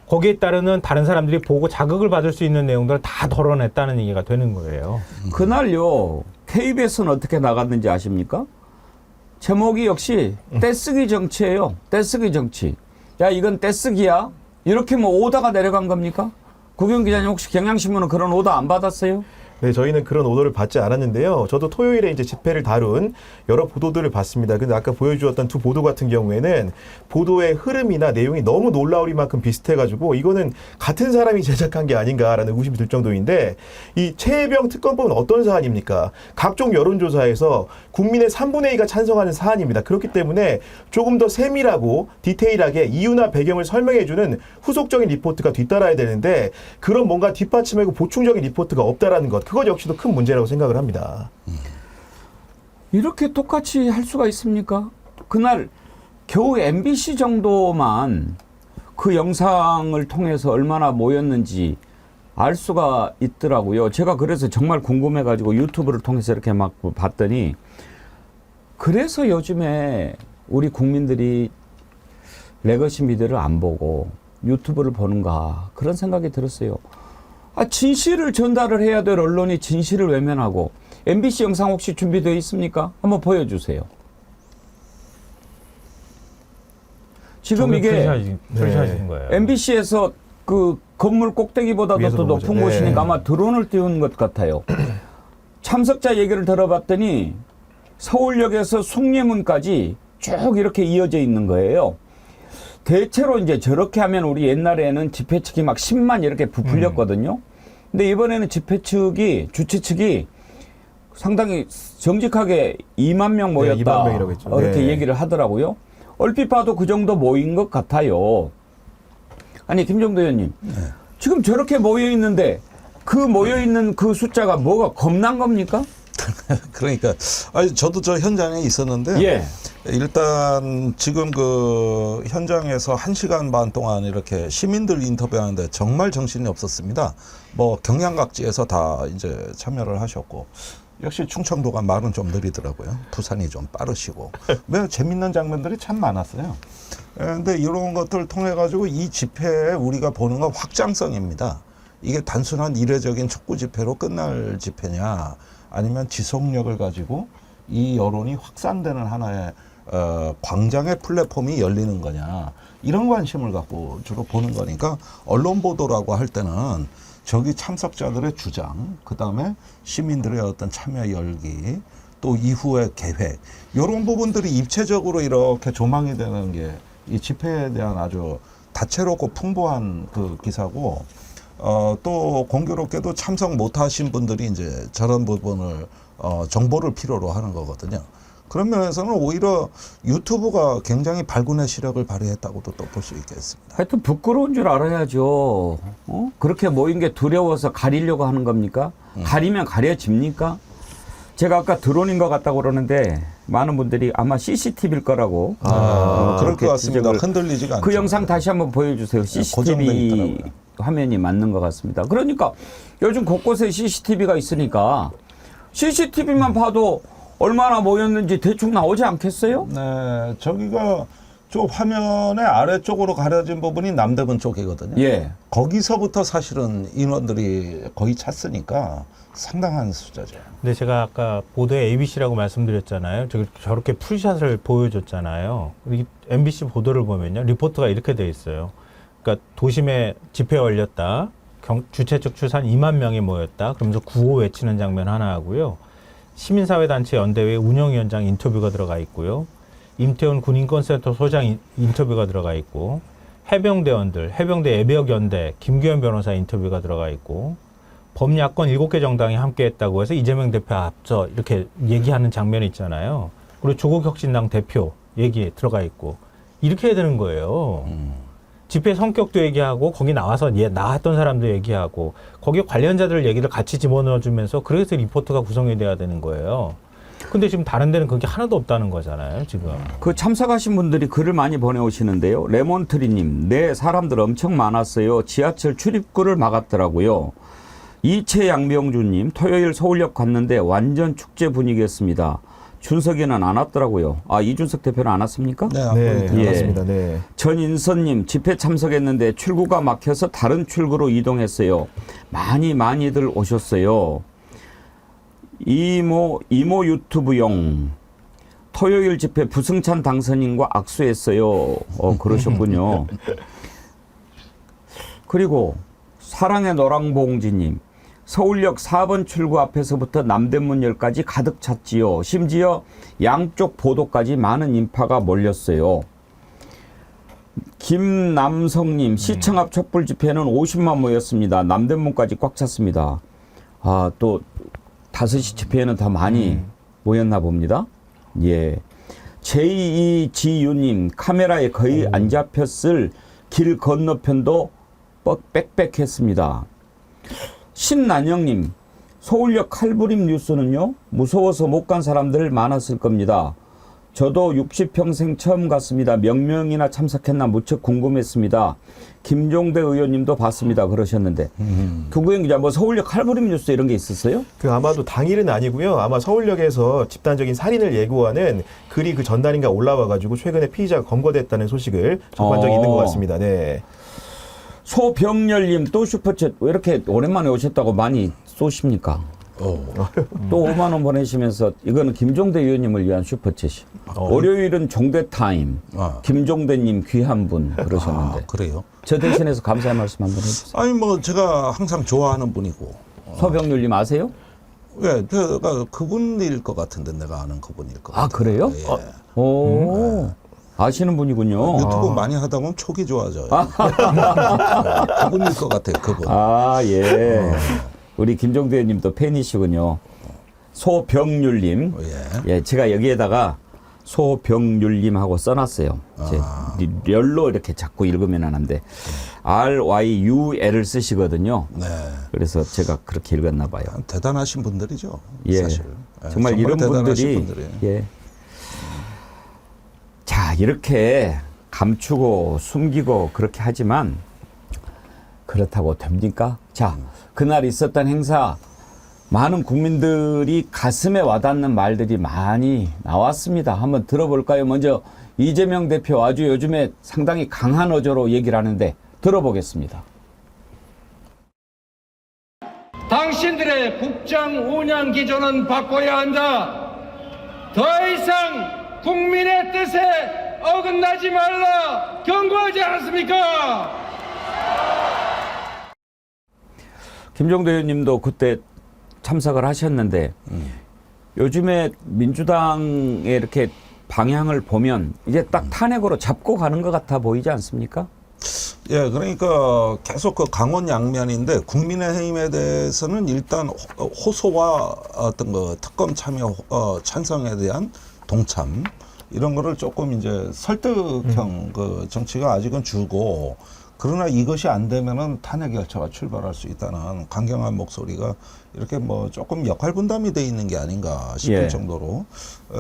거기에 따르는 다른 사람들이 보고 자극을 받을 수 있는 내용들을 다 덜어냈다는 얘기가 되는 거예요. 그날요 KBS는 어떻게 나갔는지 아십니까? 제목이 역시 떼쓰기 정치예요. 떼쓰기 정치. 야 이건 떼쓰기야. 이렇게 뭐 오다가 내려간 겁니까? 구경 기자님 혹시 경향신문은 그런 오더 안 받았어요? 네, 저희는 그런 오더를 받지 않았는데요. 저도 토요일에 이제 집회를 다룬 여러 보도들을 봤습니다. 근데 아까 보여주었던 두 보도 같은 경우에는 보도의 흐름이나 내용이 너무 놀라울 만큼 비슷해가지고 이거는 같은 사람이 제작한 게 아닌가라는 의심이 들 정도인데 이 최혜병 특검법은 어떤 사안입니까? 각종 여론조사에서 국민의 3분의 2가 찬성하는 사안입니다. 그렇기 때문에 조금 더 세밀하고 디테일하게 이유나 배경을 설명해주는 후속적인 리포트가 뒤따라야 되는데 그런 뭔가 뒷받침하고 보충적인 리포트가 없다라는 것. 그것 역시도 큰 문제라고 생각을 합니다. 이렇게 똑같이 할 수가 있습니까? 그날 겨우 MBC 정도만 그 영상을 통해서 얼마나 모였는지 알 수가 있더라고요. 제가 그래서 정말 궁금해가지고 유튜브를 통해서 이렇게 막 봤더니 그래서 요즘에 우리 국민들이 레거시 미디어를 안 보고 유튜브를 보는가 그런 생각이 들었어요. 진실을 전달을 해야 될 언론이 진실을 외면하고 MBC 영상 혹시 준비되어 있습니까? 한번 보여주세요. 지금 이게 프리샷인 거예요. MBC에서 그 건물 꼭대기보다도 위에서 더 본 높은 거죠. 곳이니까 네. 아마 드론을 띄운 것 같아요. 참석자 얘기를 들어봤더니 서울역에서 숭례문까지 쭉 이렇게 이어져 있는 거예요. 대체로 이제 저렇게 하면 우리 옛날에는 집회 측이 막 10만 이렇게 부풀렸거든요. 근데 이번에는 집회 측이, 주최 측이 상당히 정직하게 2만 명 모였다. 2만 명이라고 했죠. 이렇게 네. 얘기를 하더라고요. 얼핏 봐도 그 정도 모인 것 같아요. 아니, 김정도 의원님. 지금 저렇게 모여 있는데 그 모여 있는 그 숫자가 뭐가 겁난 겁니까? 그러니까 아니 저도 저 현장에 있었는데 예. 일단 지금 그 현장에서 1시간 반 동안 이렇게 시민들 인터뷰하는데 정말 정신이 없었습니다. 뭐 경량각지에서 다 이제 참여를 하셨고 역시 충청도가 말은 좀 느리더라고요. 부산이 좀 빠르시고 매우 재밌는 장면들이 참 많았어요. 그런데 이런 것들을 통해 가지고 이 집회에 우리가 보는 건 확장성입니다. 이게 단순한 이례적인 촉구 집회로 끝날 집회냐 아니면 지속력을 가지고 이 여론이 확산되는 하나의 광장의 플랫폼이 열리는 거냐 이런 관심을 갖고 주로 보는 거니까 언론 보도라고 할 때는 저기 참석자들의 주장, 그 다음에 시민들의 어떤 참여 열기, 또 이후의 계획 이런 부분들이 입체적으로 이렇게 조망이 되는 게 이 집회에 대한 아주 다채롭고 풍부한 그 기사고 또 공교롭게도 참석 못하신 분들이 이제 저런 부분을 정보를 필요로 하는 거거든요. 그런 면에서는 오히려 유튜브가 굉장히 발군의 시력을 발휘했다고도 또 볼 수 있겠습니다. 하여튼 부끄러운 줄 알아야죠. 그렇게 모인 게 두려워서 가리려고 하는 겁니까? 가리면 가려집니까? 제가 아까 드론인 것 같다고 그러는데 많은 분들이 아마 CCTV일 거라고. 그럴 그렇게 것 같습니다. 지적을- 흔들리지가 않죠. 그 영상 다시 한번 보여주세요. 고정돼 CCTV 있더라고요. 화면이 맞는 것 같습니다. 그러니까 요즘 곳곳에 CCTV가 있으니까 CCTV만 봐도 얼마나 모였는지 대충 나오지 않겠어요? 네, 저기가 저 화면의 아래쪽으로 가려진 부분이 남대문 쪽이거든요. 예. 거기서부터 사실은 인원들이 거의 찼으니까 상당한 숫자죠. 근데 제가 아까 보도에 ABC라고 말씀드렸잖아요. 저렇게 풀샷을 보여줬잖아요. 이 MBC 보도를 보면요. 리포트가 이렇게 돼 있어요. 그러니까 도심에 집회가 열렸다. 주최 측 추산 2만 명이 모였다. 그러면서 구호 외치는 장면 하나 하고요. 시민사회단체 연대회 운영위원장 인터뷰가 들어가 있고요. 임태훈 군인권센터 소장 인터뷰가 들어가 있고, 해병대원들, 해병대 예비역연대 김규현 변호사 인터뷰가 들어가 있고, 범야권 7개 정당이 함께했다고 해서 이재명 대표 앞서 이렇게 얘기하는 장면이 있잖아요. 그리고 조국혁신당 대표 얘기 들어가 있고 이렇게 해야 되는 거예요. 집회 성격도 얘기하고 거기 나와서 나왔던 사람도 얘기하고 거기 관련자들 얘기를 같이 집어넣어주면서 그래서 리포트가 구성이 돼야 되는 거예요. 근데 지금 다른 데는 그게 하나도 없다는 거잖아요, 지금. 그 참석하신 분들이 글을 많이 보내오시는데요. 레몬트리님, 네, 사람들 엄청 많았어요. 지하철 출입구를 막았더라고요. 이채양명주님, 토요일 서울역 갔는데 완전 축제 분위기였습니다. 준석이는 안 왔더라고요. 아, 이준석 대표는 안 왔습니까? 네, 네, 예. 맞습니다. 네. 전인선님, 집회 참석했는데 출구가 막혀서 다른 출구로 이동했어요. 많이들 오셨어요. 이모 유튜브용 토요일 집회 부승찬 당선인과 악수했어요. 그러셨군요. 그리고 사랑의 노랑봉지님, 서울역 4번 출구 앞에서부터 남대문역까지 가득 찼지요. 심지어 양쪽 보도까지 많은 인파가 몰렸어요. 김남성님, 시청 앞 촛불 집회는 50만 모였습니다. 남대문까지 꽉 찼습니다. 아, 또 5시 집회에는 더 많이 모였나 봅니다. 예. 제2지유님, 카메라에 거의 안 잡혔을 길 건너편도 빽빽했습니다. 신난영님, 서울역 칼부림 뉴스는요, 무서워서 못 간 사람들 많았을 겁니다. 저도 60평생 처음 갔습니다. 몇 명이나 참석했나 무척 궁금했습니다. 김종대 의원님도 봤습니다. 그러셨는데. 김구현 기자, 뭐 서울역 칼부림 뉴스 이런 게 있었어요? 그 아마도 당일은 아니고요. 아마 서울역에서 집단적인 살인을 예고하는 글이 그 전날인가 올라와가지고 최근에 피의자가 검거됐다는 소식을 접한 적이 있는 것 같습니다. 네. 소병렬님 또 슈퍼챗 왜 이렇게 오랜만에 오셨다고 많이 쏘십니까? 또 5만 원 보내시면서 이거는 김종대 의원님을 위한 슈퍼챗이. 월요일은 종대 타임. 김종대님 귀한 분 그러셨는데. 그래요? 저 대신해서 감사의 말씀 한번 해주세요. 아니 뭐 제가 항상 좋아하는 분이고. 서병률님 아세요? 예, 제가 그분일 것 같은데 내가 아는 그분일 것 같아요. 아 그래요? 예. 오. 아시는 분이군요. 유튜브 많이 하다 보면 촉이 좋아져요. 그분일 것 같아요, 그분. 아, 예. 우리 김종대 의원님도 팬이시군요. 소병률님. 예, 제가 여기에다가 소병률님하고 써놨어요. 렬로 이렇게 자꾸 읽으면 하는데 RYUL을 쓰시거든요. 네. 그래서 제가 그렇게 읽었나 봐요. 대단하신 분들이죠. 예. 사실. 정말 이런 분들이 분들이에요. 예. 자, 이렇게 감추고 숨기고 그렇게 하지만 그렇다고 됩니까? 자, 그날 있었던 행사 많은 국민들이 가슴에 와닿는 말들이 많이 나왔습니다. 한번 들어볼까요? 먼저 이재명 대표 아주 요즘에 상당히 강한 어조로 얘기를 하는데 들어보겠습니다. 당신들의 국정 운영 기조는 바꿔야 한다. 더 이상 국민의 뜻에 어긋나지 말라 경고하지 않았습니까? 김종대 의원님도 그때 참석을 하셨는데 요즘에 민주당의 이렇게 방향을 보면 이제 딱 탄핵으로 잡고 가는 것 같아 보이지 않습니까? 예, 그러니까 계속 그 강원 양면인데 국민의힘에 대해서는 일단 호소와 어떤 그 특검 참여 찬성에 대한 동참 이런 거를 조금 이제 설득형 그 정치가 아직은 주고 그러나 이것이 안 되면은 탄핵 열차가 출발할 수 있다는 강경한 목소리가 이렇게 뭐 조금 역할 분담이 돼 있는 게 아닌가 싶을 정도로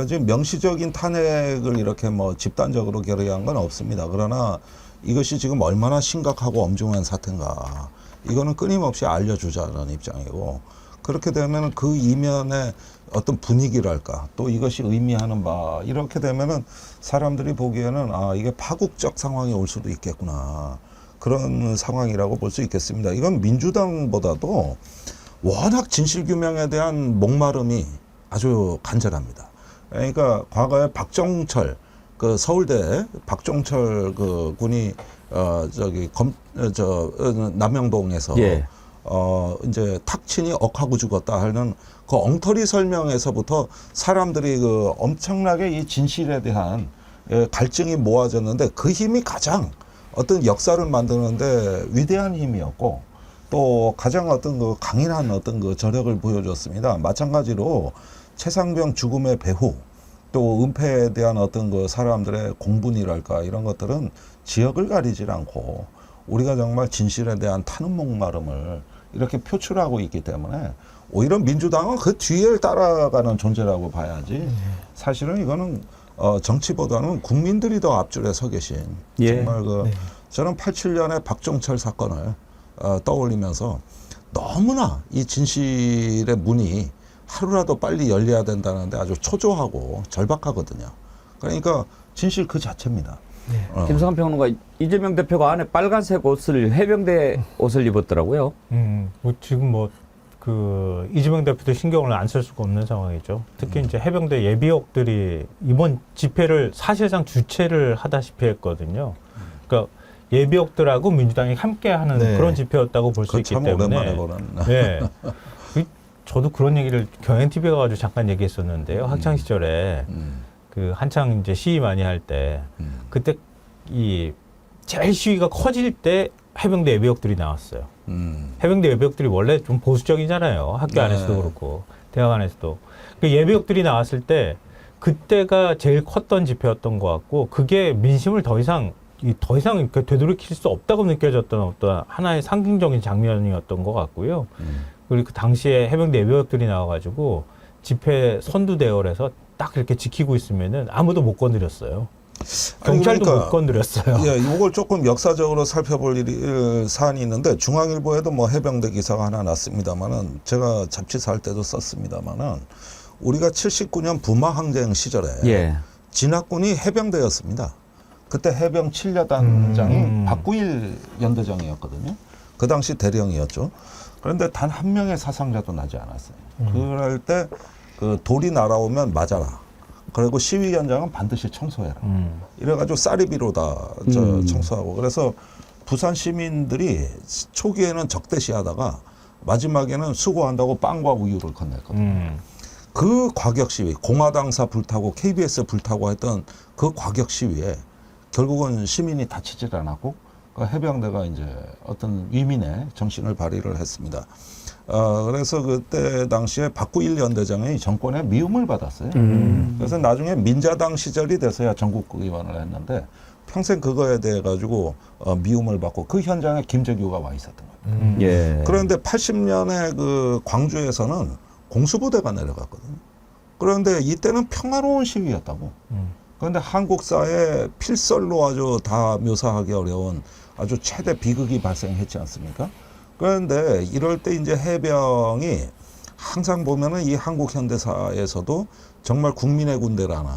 지금 명시적인 탄핵을 이렇게 뭐 집단적으로 결의한 건 없습니다. 그러나 이것이 지금 얼마나 심각하고 엄중한 사태인가 이거는 끊임없이 알려주자는 입장이고 그렇게 되면 그 이면에 어떤 분위기랄까 또 이것이 의미하는 바 이렇게 되면은 사람들이 보기에는 아 이게 파국적 상황이 올 수도 있겠구나 그런 상황이라고 볼 수 있겠습니다. 이건 민주당보다도 워낙 진실규명에 대한 목마름이 아주 간절합니다. 그러니까 과거에 박종철 그 서울대 박종철 그 군이 남영동에서 이제 탁친이 억하고 죽었다 하는 그 엉터리 설명에서부터 사람들이 그 엄청나게 이 진실에 대한 갈증이 모아졌는데 그 힘이 가장 어떤 역사를 만드는데 위대한 힘이었고 또 가장 어떤 그 강인한 어떤 그 저력을 보여줬습니다. 마찬가지로 최상병 죽음의 배후 또 은폐에 대한 어떤 그 사람들의 공분이랄까 이런 것들은 지역을 가리질 않고 우리가 정말 진실에 대한 타는 목마름을 이렇게 표출하고 있기 때문에 오히려 민주당은 그 뒤를 따라가는 존재라고 봐야지 사실은 이거는 정치보다는 국민들이 더 앞줄에 서 계신 정말 그 저는 87년에 박종철 사건을 떠올리면서 너무나 이 진실의 문이 하루라도 빨리 열려야 된다는데 아주 초조하고 절박하거든요. 그러니까 진실 그 자체입니다. 김성환 평론가 이재명 대표가 안에 빨간색 옷을 해병대 옷을 입었더라고요. 뭐 지금 뭐 그 이재명 대표도 신경을 안 쓸 수가 없는 상황이죠. 특히 이제 해병대 예비역들이 이번 집회를 사실상 주최를 하다시피 했거든요. 그러니까 예비역들하고 민주당이 함께하는 그런 집회였다고 볼 수 있기 때문에. 네. 저도 그런 얘기를 경향TV에 가가지고 잠깐 얘기했었는데요. 학창 시절에 그 한창 이제 시위 많이 할 때 그때 이 제일 시위가 커질 때 해병대 예비역들이 나왔어요. 해병대 예비역들이 원래 좀 보수적이잖아요. 학교 안에서도 그렇고 대학 안에서도. 그 예비역들이 나왔을 때 그때가 제일 컸던 집회였던 것 같고 그게 민심을 더 이상 이렇게 되돌이킬 수 없다고 느껴졌던 어떤 하나의 상징적인 장면이었던 것 같고요. 그리고 그 당시에 해병대 예비역들이 나와가지고 집회 선두 대열에서 딱 이렇게 지키고 있으면은 아무도 못 건드렸어요. 경찰도 그러니까, 못 건드렸어요. 예, 이걸 조금 역사적으로 살펴볼 사안이 있는데 중앙일보에도 뭐 해병대 기사가 하나 났습니다만은 제가 잡지사 할 때도 썼습니다만은 우리가 79년 부마 항쟁 시절에 진학군이 해병대였습니다. 그때 해병 7여단장이 박구일 연대장이었거든요. 그 당시 대령이었죠. 그런데 단 한 명의 사상자도 나지 않았어요. 그럴 때 그 돌이 날아오면 맞아라. 그리고 시위 현장은 반드시 청소해라. 이래가지고 쌀이비로 다 청소하고. 그래서 부산 시민들이 초기에는 적대시하다가 마지막에는 수고한다고 빵과 우유를 건넸거든요. 그 과격 시위, 공화당사 불타고 KBS 불타고 했던 그 과격 시위에 결국은 시민이 다치질 않았고 그 해병대가 이제 어떤 위민의 정신을 발휘를 했습니다. 그래서 그때 당시에 박구일 연대장이 정권의 미움을 받았어요. 그래서 나중에 민자당 시절이 돼서야 전국의원을 했는데 평생 그거에 대해 가지고 미움을 받고 그 현장에 김재규가 와 있었던 거예요. 예. 그런데 80년에 그 광주에서는 공수부대가 내려갔거든요. 그런데 이때는 평화로운 시위였다고. 그런데 한국사에 필설로 아주 다 묘사하기 어려운 아주 최대 비극이 발생했지 않습니까? 그런데 이럴 때 이제 해병이 항상 보면은 이 한국 현대사에서도 정말 국민의 군대라는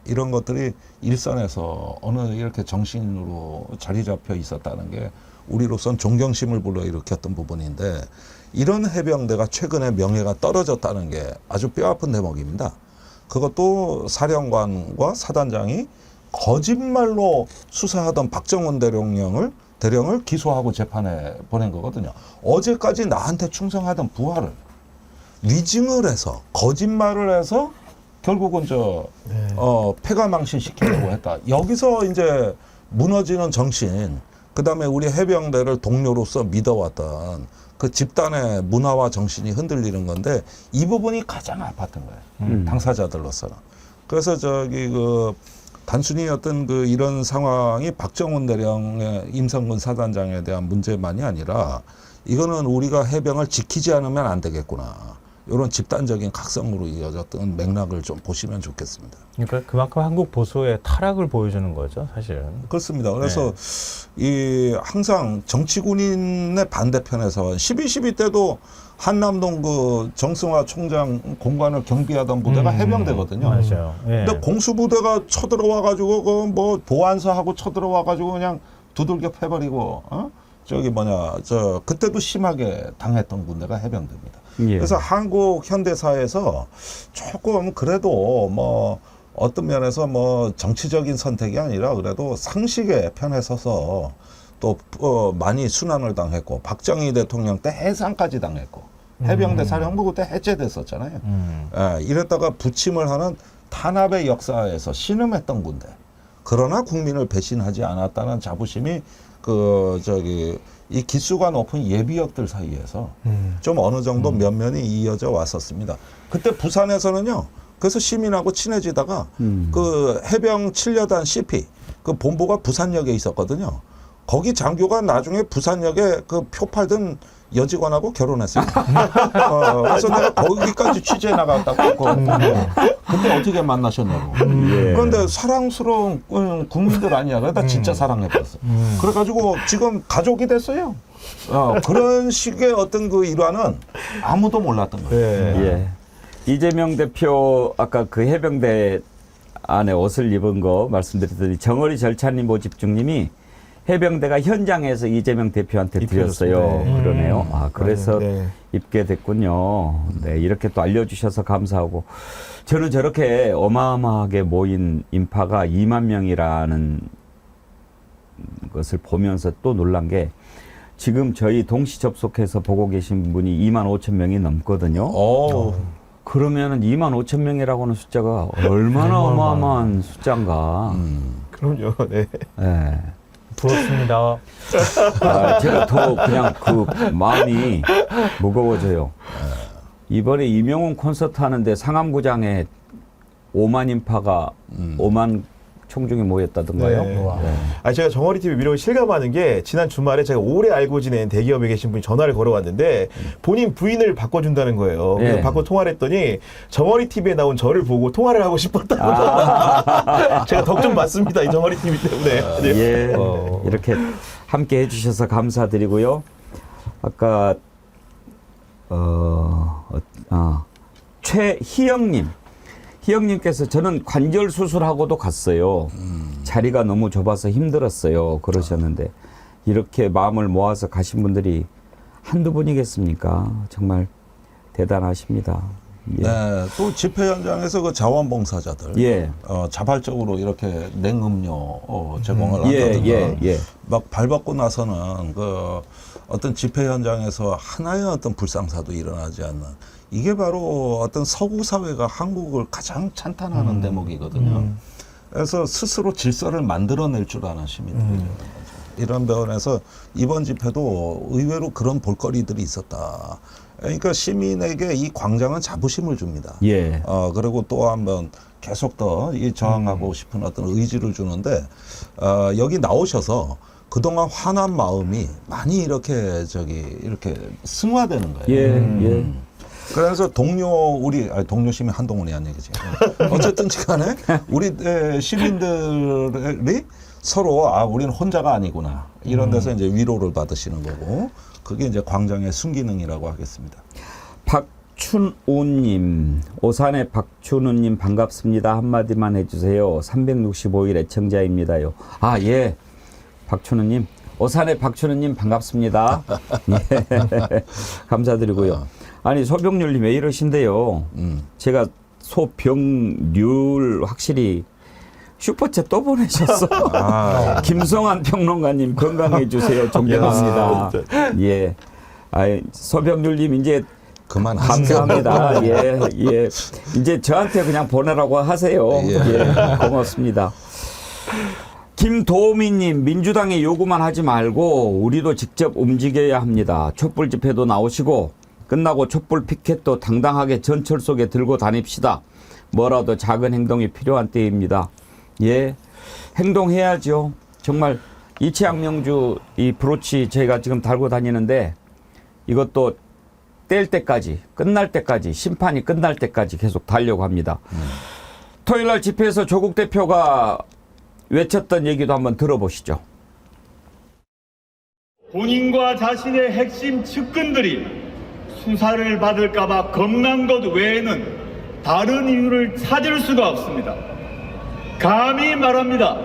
이런 것들이 일선에서 어느 이렇게 정신으로 자리 잡혀 있었다는 게 우리로선 존경심을 불러일으켰던 부분인데 이런 해병대가 최근에 명예가 떨어졌다는 게 아주 뼈아픈 대목입니다. 그것도 사령관과 사단장이 거짓말로 수사하던 박정훈 대령을 기소하고 재판에 보낸 거거든요. 어제까지 나한테 충성하던 부하를 위증을 해서 거짓말을 해서 결국은 패가망신 시키려고 했다. 여기서 이제 무너지는 정신, 그다음에 우리 해병대를 동료로서 믿어왔던 그 집단의 문화와 정신이 흔들리는 건데 이 부분이 가장 아팠던 거예요. 당사자들로서는. 그래서 단순히 어떤 이런 상황이 박정훈 대령의 임성근 사단장에 대한 문제만이 아니라 이거는 우리가 해병을 지키지 않으면 안 되겠구나. 이런 집단적인 각성으로 이어졌던 맥락을 좀 보시면 좋겠습니다. 그러니까 그만큼 한국 보수의 타락을 보여주는 거죠, 사실은. 그렇습니다. 그래서 항상 정치군인의 반대편에서 12.12 때도 한남동 그 정승화 총장 공간을 경비하던 부대가 해병대거든요. 맞아요. 예. 근데 공수부대가 쳐들어와가지고 보안서하고 쳐들어와가지고 그냥 두들겨 패버리고 그때도 심하게 당했던 군대가 해병대입니다. 예. 그래서 한국 현대사에서 조금 그래도 어떤 면에서 정치적인 선택이 아니라 그래도 상식의 편에 서서 또 많이 순환을 당했고 박정희 대통령 때 해상까지 당했고 해병대 사령부 그때 해체됐었잖아요. 이랬다가 부침을 하는 탄압의 역사에서 신음했던 군대. 그러나 국민을 배신하지 않았다는 자부심이 이 기수가 높은 예비역들 사이에서 좀 어느 정도 면면이 이어져 왔었습니다. 그때 부산에서는요. 그래서 시민하고 친해지다가 그 해병 7여단 CP 그 본부가 부산역에 있었거든요. 거기 장교가 나중에 부산역에 그 표 팔던 여직원하고 결혼했어요. 그래서 내가 거기까지 취재 나갔다고. 그때 어떻게 만나셨냐고. 그런데 사랑스러운 국민들 아니야. 그러다 진짜 사랑해버렸어. 그래가지고 지금 가족이 됐어요. 그런 식의 어떤 그 일화는 아무도 몰랐던 거예요. 예. 이재명 대표 아까 그 해병대 안에 옷을 입은 거 말씀드렸더니 정어리 절찬님 모집중님이 해병대가 현장에서 이재명 대표한테 드렸어요. 그러네요. 그래서 입게 됐군요. 네, 이렇게 또 알려주셔서 감사하고 저는 저렇게 어마어마하게 모인 인파가 2만 명이라는 것을 보면서 또 놀란 게 지금 저희 동시 접속해서 보고 계신 분이 2만 5천 명이 넘거든요. 그러면은 2만 5천 명이라고 하는 숫자가 얼마나 어마어마한 숫자인가. 그럼요. 네. 네. 부럽습니다. 제가 더 그냥 그 마음이 무거워져요. 이번에 이명훈 콘서트 하는데 상암구장에 5만 인파가 5만 총중이 모였다던가요? 네. 제가 정어리 TV 위력을 실감하는 게 지난 주말에 제가 오래 알고 지낸 대기업에 계신 분이 전화를 걸어왔는데 본인 부인을 바꿔준다는 거예요. 그래서 바꿔 통화를 했더니 정어리 TV에 나온 저를 보고 통화를 하고 싶었다고. 제가 덕 좀 받습니다. 이 정어리 TV 때문에. 네. 예, 이렇게 함께 해주셔서 감사드리고요. 아까 최희영님. 희영님께서 저는 관절 수술하고도 갔어요. 자리가 너무 좁아서 힘들었어요. 그러셨는데 이렇게 마음을 모아서 가신 분들이 한두 분이겠습니까? 정말 대단하십니다. 예. 네, 또 집회 현장에서 그 자원봉사자들, 예. 자발적으로 이렇게 냉음료 제공을 예, 한다든가, 예, 예. 막 밟았고 나서는 그 어떤 집회 현장에서 하나의 어떤 불상사도 일어나지 않는, 이게 바로 어떤 서구 사회가 한국을 가장 찬탄하는 대목이거든요. 그래서 스스로 질서를 만들어낼 줄 아는 시민들이라는 거죠. 이런 면에서 이번 집회도 의외로 그런 볼거리들이 있었다. 그러니까 시민에게 이 광장은 자부심을 줍니다. 예. 그리고 또 한번 계속 더 이 저항하고 싶은 어떤 의지를 주는데, 여기 나오셔서 그동안 화난 마음이 많이 이렇게 승화되는 거예요. 예. 예. 그래서 동료 시민 한동훈이 한 얘기지. 어쨌든 간에 우리 시민들이 서로 우리는 혼자가 아니구나. 이런 데서 이제 위로를 받으시는 거고, 그게 이제 광장의 순기능이라고 하겠습니다. 박춘우님, 오산의 박춘우님 반갑습니다. 한마디만 해주세요. 365일 애청자입니다요. 예. 박춘우님, 오산의 박춘우님 반갑습니다. 예. 감사드리고요. 아니, 소병률님 왜 이러신데요? 제가 소병률 확실히 슈퍼챗 또 보내셨어. 김성환 평론가님 건강해 주세요. 존경합니다. 예. 소병률님 이제 감사합니다. 예. 이제 저한테 그냥 보내라고 하세요. 예. 고맙습니다. 김도미님, 민주당의 요구만 하지 말고 우리도 직접 움직여야 합니다. 촛불 집회도 나오시고 끝나고 촛불 피켓도 당당하게 전철 속에 들고 다닙시다. 뭐라도 작은 행동이 필요한 때입니다. 예, 행동해야죠. 정말 이채양 명주 이 브로치 제가 지금 달고 다니는데 이것도 뗄 때까지, 끝날 때까지, 심판이 끝날 때까지 계속 달려고 합니다. 토요일 날 집회에서 조국 대표가 외쳤던 얘기도 한번 들어보시죠. 본인과 자신의 핵심 측근들이 수사를 받을까봐 겁난 것 외에는 다른 이유를 찾을 수가 없습니다. 감히 말합니다.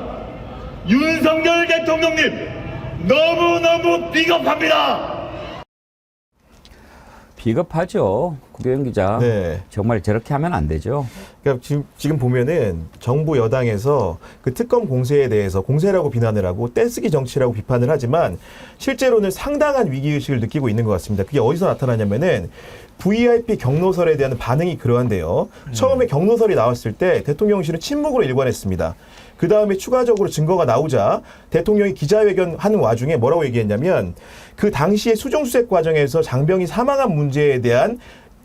윤석열 대통령님, 너무너무 비겁합니다. 비겁하죠. 구경 기자. 네. 정말 저렇게 하면 안 되죠. 그러니까 지금 보면은 정부 여당에서 그 특검 공세에 대해서 공세라고 비난을 하고 떼쓰기 정치라고 비판을 하지만 실제로는 상당한 위기의식을 느끼고 있는 것 같습니다. 그게 어디서 나타나냐면은 VIP 경로설에 대한 반응이 그러한데요. 처음에 경로설이 나왔을 때 대통령실은 침묵으로 일관했습니다. 그 다음에 추가적으로 증거가 나오자 대통령이 기자회견 하는 와중에 뭐라고 얘기했냐면 그 당시의 수종수색 과정에서 장병이 사망한 문제에 대한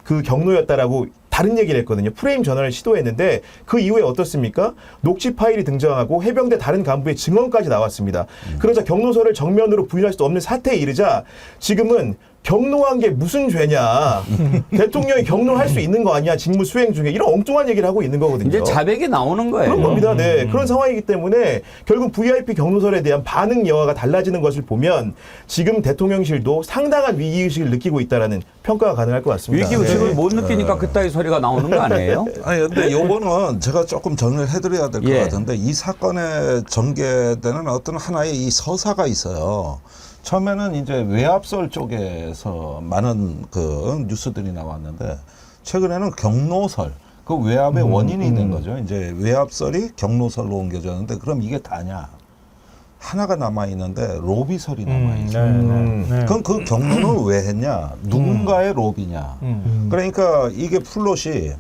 그 경로였다라고 다른 얘기를 했거든요. 프레임 전환을 시도했는데 그 이후에 어떻습니까? 녹취 파일이 등장하고 해병대 다른 간부의 증언까지 나왔습니다. 그러자 경로설을 정면으로 부인할 수 없는 사태에 이르자 지금은 경로한 게 무슨 죄냐. 대통령이 경로할 수 있는 거 아니야. 직무 수행 중에. 이런 엉뚱한 얘기를 하고 있는 거거든요. 이제 자백이 나오는 거예요. 그런 겁니다. 네. 그런 상황이기 때문에 결국 VIP 경로설에 대한 반응 여하가 달라지는 것을 보면 지금 대통령실도 상당한 위기의식을 느끼고 있다는 평가가 가능할 것 같습니다. 위기의식을 못 느끼니까 그따위 소리가 나오는 거 아니에요? 아니, 근데 요거는 제가 조금 정리를 해드려야 될 것 같은데, 이 사건에 전개되는 어떤 하나의 이 서사가 있어요. 처음에는 이제 외압설 쪽에서 많은 그 뉴스들이 나왔는데, 최근에는 경로설, 그 외압의 원인이 된 거죠. 이제 외압설이 경로설로 옮겨졌는데, 그럼 이게 다냐? 하나가 남아있는데 로비설이 남아있어요. 그럼 그 경로는 왜 했냐? 누군가의 로비냐? 그러니까 이게 플롯이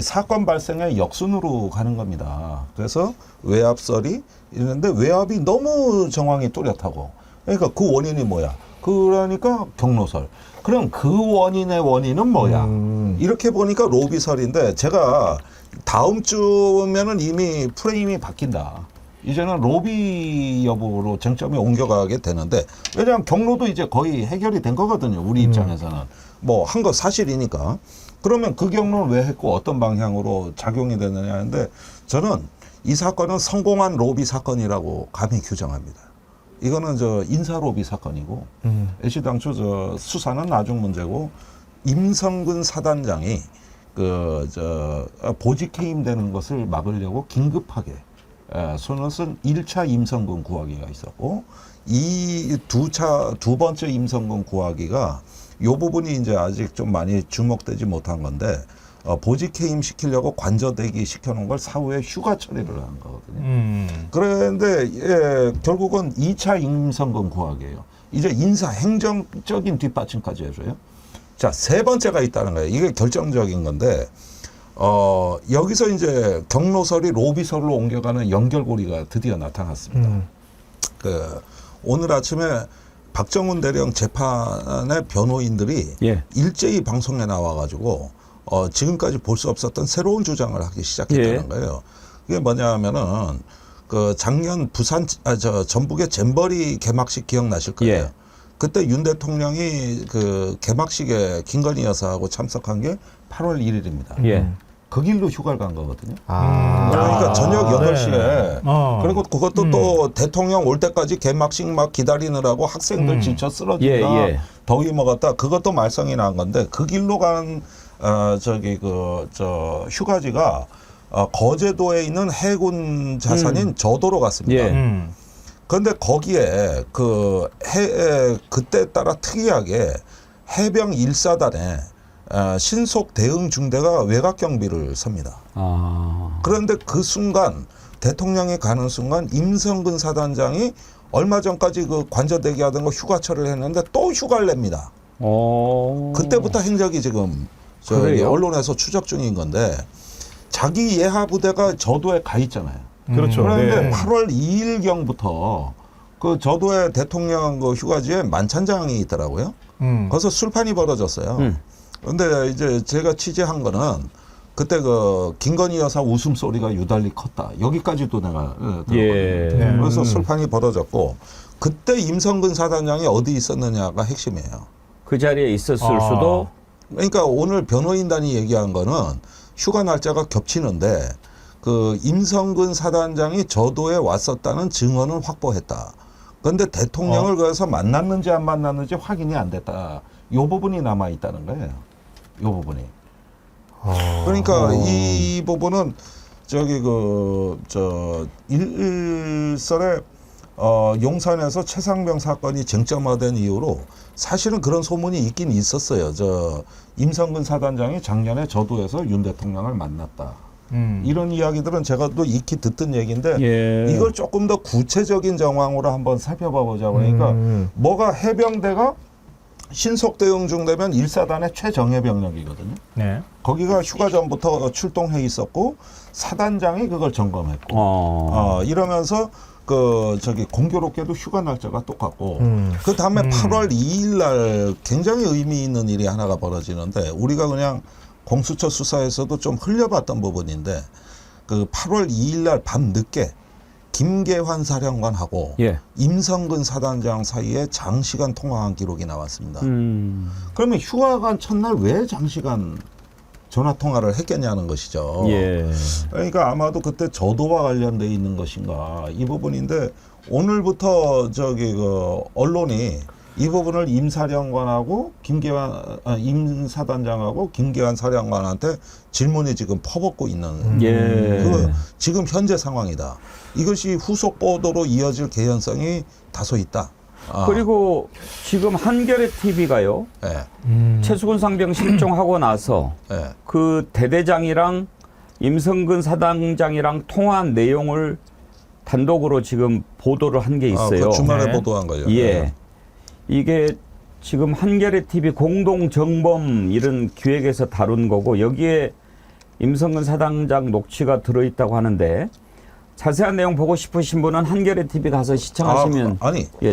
사건 발생의 역순으로 가는 겁니다. 그래서 외압설이 있는데 외압이 너무 정황이 뚜렷하고, 그러니까 그 원인이 뭐야? 그러니까 경로설. 그럼 그 원인의 원인은 뭐야? 이렇게 보니까 로비설인데, 제가 다음 주면은 이미 프레임이 바뀐다. 이제는 로비 여부로 쟁점이 옮겨가게 되는데, 왜냐하면 경로도 이제 거의 해결이 된 거거든요. 우리 입장에서는. 뭐 한 거 사실이니까. 그러면 그 경로는 왜 했고 어떤 방향으로 작용이 되느냐 하는데, 저는 이 사건은 성공한 로비 사건이라고 감히 규정합니다. 이거는 인사 로비 사건이고, 애시당초 수사는 나중 문제고, 임성근 사단장이 보직 해임되는 것을 막으려고 긴급하게 손을 쓴 1차 임성근 구하기가 있었고, 이 두 번째 임성근 구하기가 요 부분이 이제 아직 좀 많이 주목되지 못한 건데 보직 해임 시키려고 관저대기 시켜놓은 걸 사후에 휴가 처리를 한 거거든요. 그런데 결국은 2차 임성근 구하기예요. 이제 인사 행정적인 뒷받침까지 해줘요. 자, 세 번째가 있다는 거예요. 이게 결정적인 건데 여기서 이제 경로설이 로비설로 옮겨가는 연결고리가 드디어 나타났습니다. 오늘 아침에 박정훈 대령 재판의 변호인들이 일제히 방송에 나와가지고 지금까지 볼 수 없었던 새로운 주장을 하기 시작했다는 거예요. 그게 뭐냐면은 그 작년 전북의 잼버리 개막식 기억나실 거예요. 그때 윤 대통령이 그 개막식에 김건희 여사하고 참석한 게 8월 1일입니다. 그 길로 휴가를 간 거거든요. 그러니까 저녁 8시에. 그리고 그것도 또 대통령 올 때까지 개막식 막 기다리느라고 학생들 지쳐 쓰러진다. 더위 먹었다. 그것도 말썽이 난 건데 그 길로 간 휴가지가 거제도에 있는 해군 자산인 저도로 갔습니다. 그런데 거기에 그때 따라 특이하게 해병 1사단에 신속 대응 중대가 외곽 경비를 섭니다. 그런데 그 순간 대통령이 가는 순간 임성근 사단장이 얼마 전까지 그 관저대기 하던 거 휴가철을 했는데 또 휴가를 냅니다. 그때부터 행적이 지금 언론에서 추적 중인 건데 자기 예하 부대가 저도에 가 있잖아요. 그렇죠. 그런데 8월 2일경부터 그 저도의 대통령 그 휴가지에 만찬장이 있더라고요. 거기서 술판이 벌어졌어요. 그런데 이제 제가 취재한 거는 그때 그 김건희 여사 웃음소리가 유달리 컸다. 여기까지도 내가 들었거든요. 그래서 술판이 벌어졌고 그때 임성근 사단장이 어디 있었느냐가 핵심이에요. 그 자리에 있었을 수도. 그러니까 오늘 변호인단이 얘기한 거는 휴가 날짜가 겹치는데 그 임성근 사단장이 저도에 왔었다는 증언을 확보했다. 그런데 대통령을 그래서 만났는지 안 만났는지 확인이 안 됐다. 이 부분이 남아 있다는 거예요. 이 부분이. 그러니까 이 부분은 일설에 용산에서 최상병 사건이 쟁점화된 이후로 사실은 그런 소문이 있긴 있었어요. 임성근 사단장이 작년에 저도에서 윤 대통령을 만났다. 이런 이야기들은 제가 또 익히 듣던 얘기인데 이걸 조금 더 구체적인 정황으로 한번 살펴봐 보자. 그러니까 뭐가 해병대가 신속 대응 중대면 1사단의 최정예 병력이거든요. 거기가 휴가 전부터 출동해 있었고 사단장이 그걸 점검했고 이러면서 공교롭게도 휴가 날짜가 똑같고 그 다음에 8월 2일 날 굉장히 의미 있는 일이 하나가 벌어지는데 우리가 그냥 공수처 수사에서도 좀 흘려봤던 부분인데 그 8월 2일 날 밤 늦게 김계환 사령관하고 임성근 사단장 사이에 장시간 통화한 기록이 나왔습니다. 그러면 휴가 간 첫날 왜 장시간 전화 통화를 했겠냐는 것이죠. 그러니까 아마도 그때 저도와 관련돼 있는 것인가 이 부분인데 오늘부터 언론이 이 부분을 임 사령관하고 임 사단장하고 김계환 사령관한테 질문이 지금 퍼붓고 있는 그 지금 현재 상황이다. 이것이 후속 보도로 이어질 개연성이 다소 있다. 그리고 지금 한겨레 TV가요. 최수근 상병 실종하고 나서 그 대대장이랑 임성근 사단장이랑 통화한 내용을 단독으로 지금 보도를 한 게 있어요. 그 주말에 보도한 거죠. 이게 지금 한겨레 TV 공동 정범 이런 기획에서 다룬 거고 여기에 임성근 사단장 녹취가 들어있다고 하는데 자세한 내용 보고 싶으신 분은 한겨레 TV 가서 시청하시면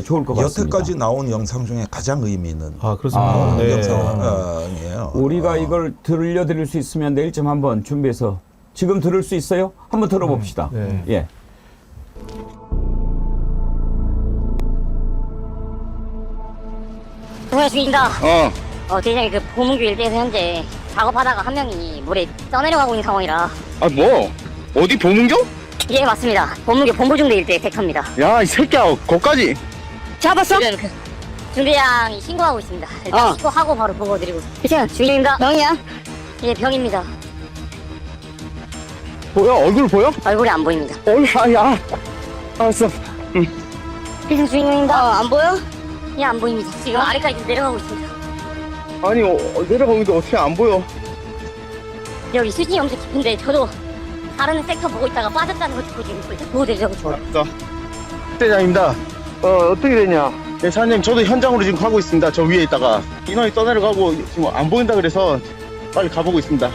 좋을 것 같습니다. 여태까지 나온 영상 중에 가장 의미 있는 그렇습니다. 영상이에요. 우리가 이걸 들려드릴 수 있으면 내일쯤 한번 준비해서 지금 들을 수 있어요? 한번 들어봅시다. 동현 죽인다. 대장이 그 보문교 일대에서 현재 작업하다가 한 명이 물에 떠내려가고 있는 상황이라. 어디 보문교? 예, 맞습니다. 보문교 본부중대 일대 벡터입니다. 야, 이 새끼야, 거기까지. 잡았어? 중대장이 신고하고 있습니다. 일단 신고하고 바로 보고드리고. 일단 중대장입니다. 병이야? 예, 병입니다. 뭐야, 얼굴 보여? 얼굴이 안 보입니다. 야. 알았어. 필승 주인공입니다. 안 보여? 예, 안 보입니다. 지금 아래까지 내려가고 있습니다. 아니 내려가는데 어떻게 안 보여? 여기 수심이 엄청 깊은데 저도 다른 섹터 보고 있다가 빠졌다는 거 듣고 지금 보고 내려가고 있습니다. 대장입니다. 어떻게 되냐? 네, 사장님 저도 현장으로 지금 가고 있습니다. 저 위에 있다가 인원이 떠내려가고 지금 안 보인다 그래서 빨리 가보고 있습니다.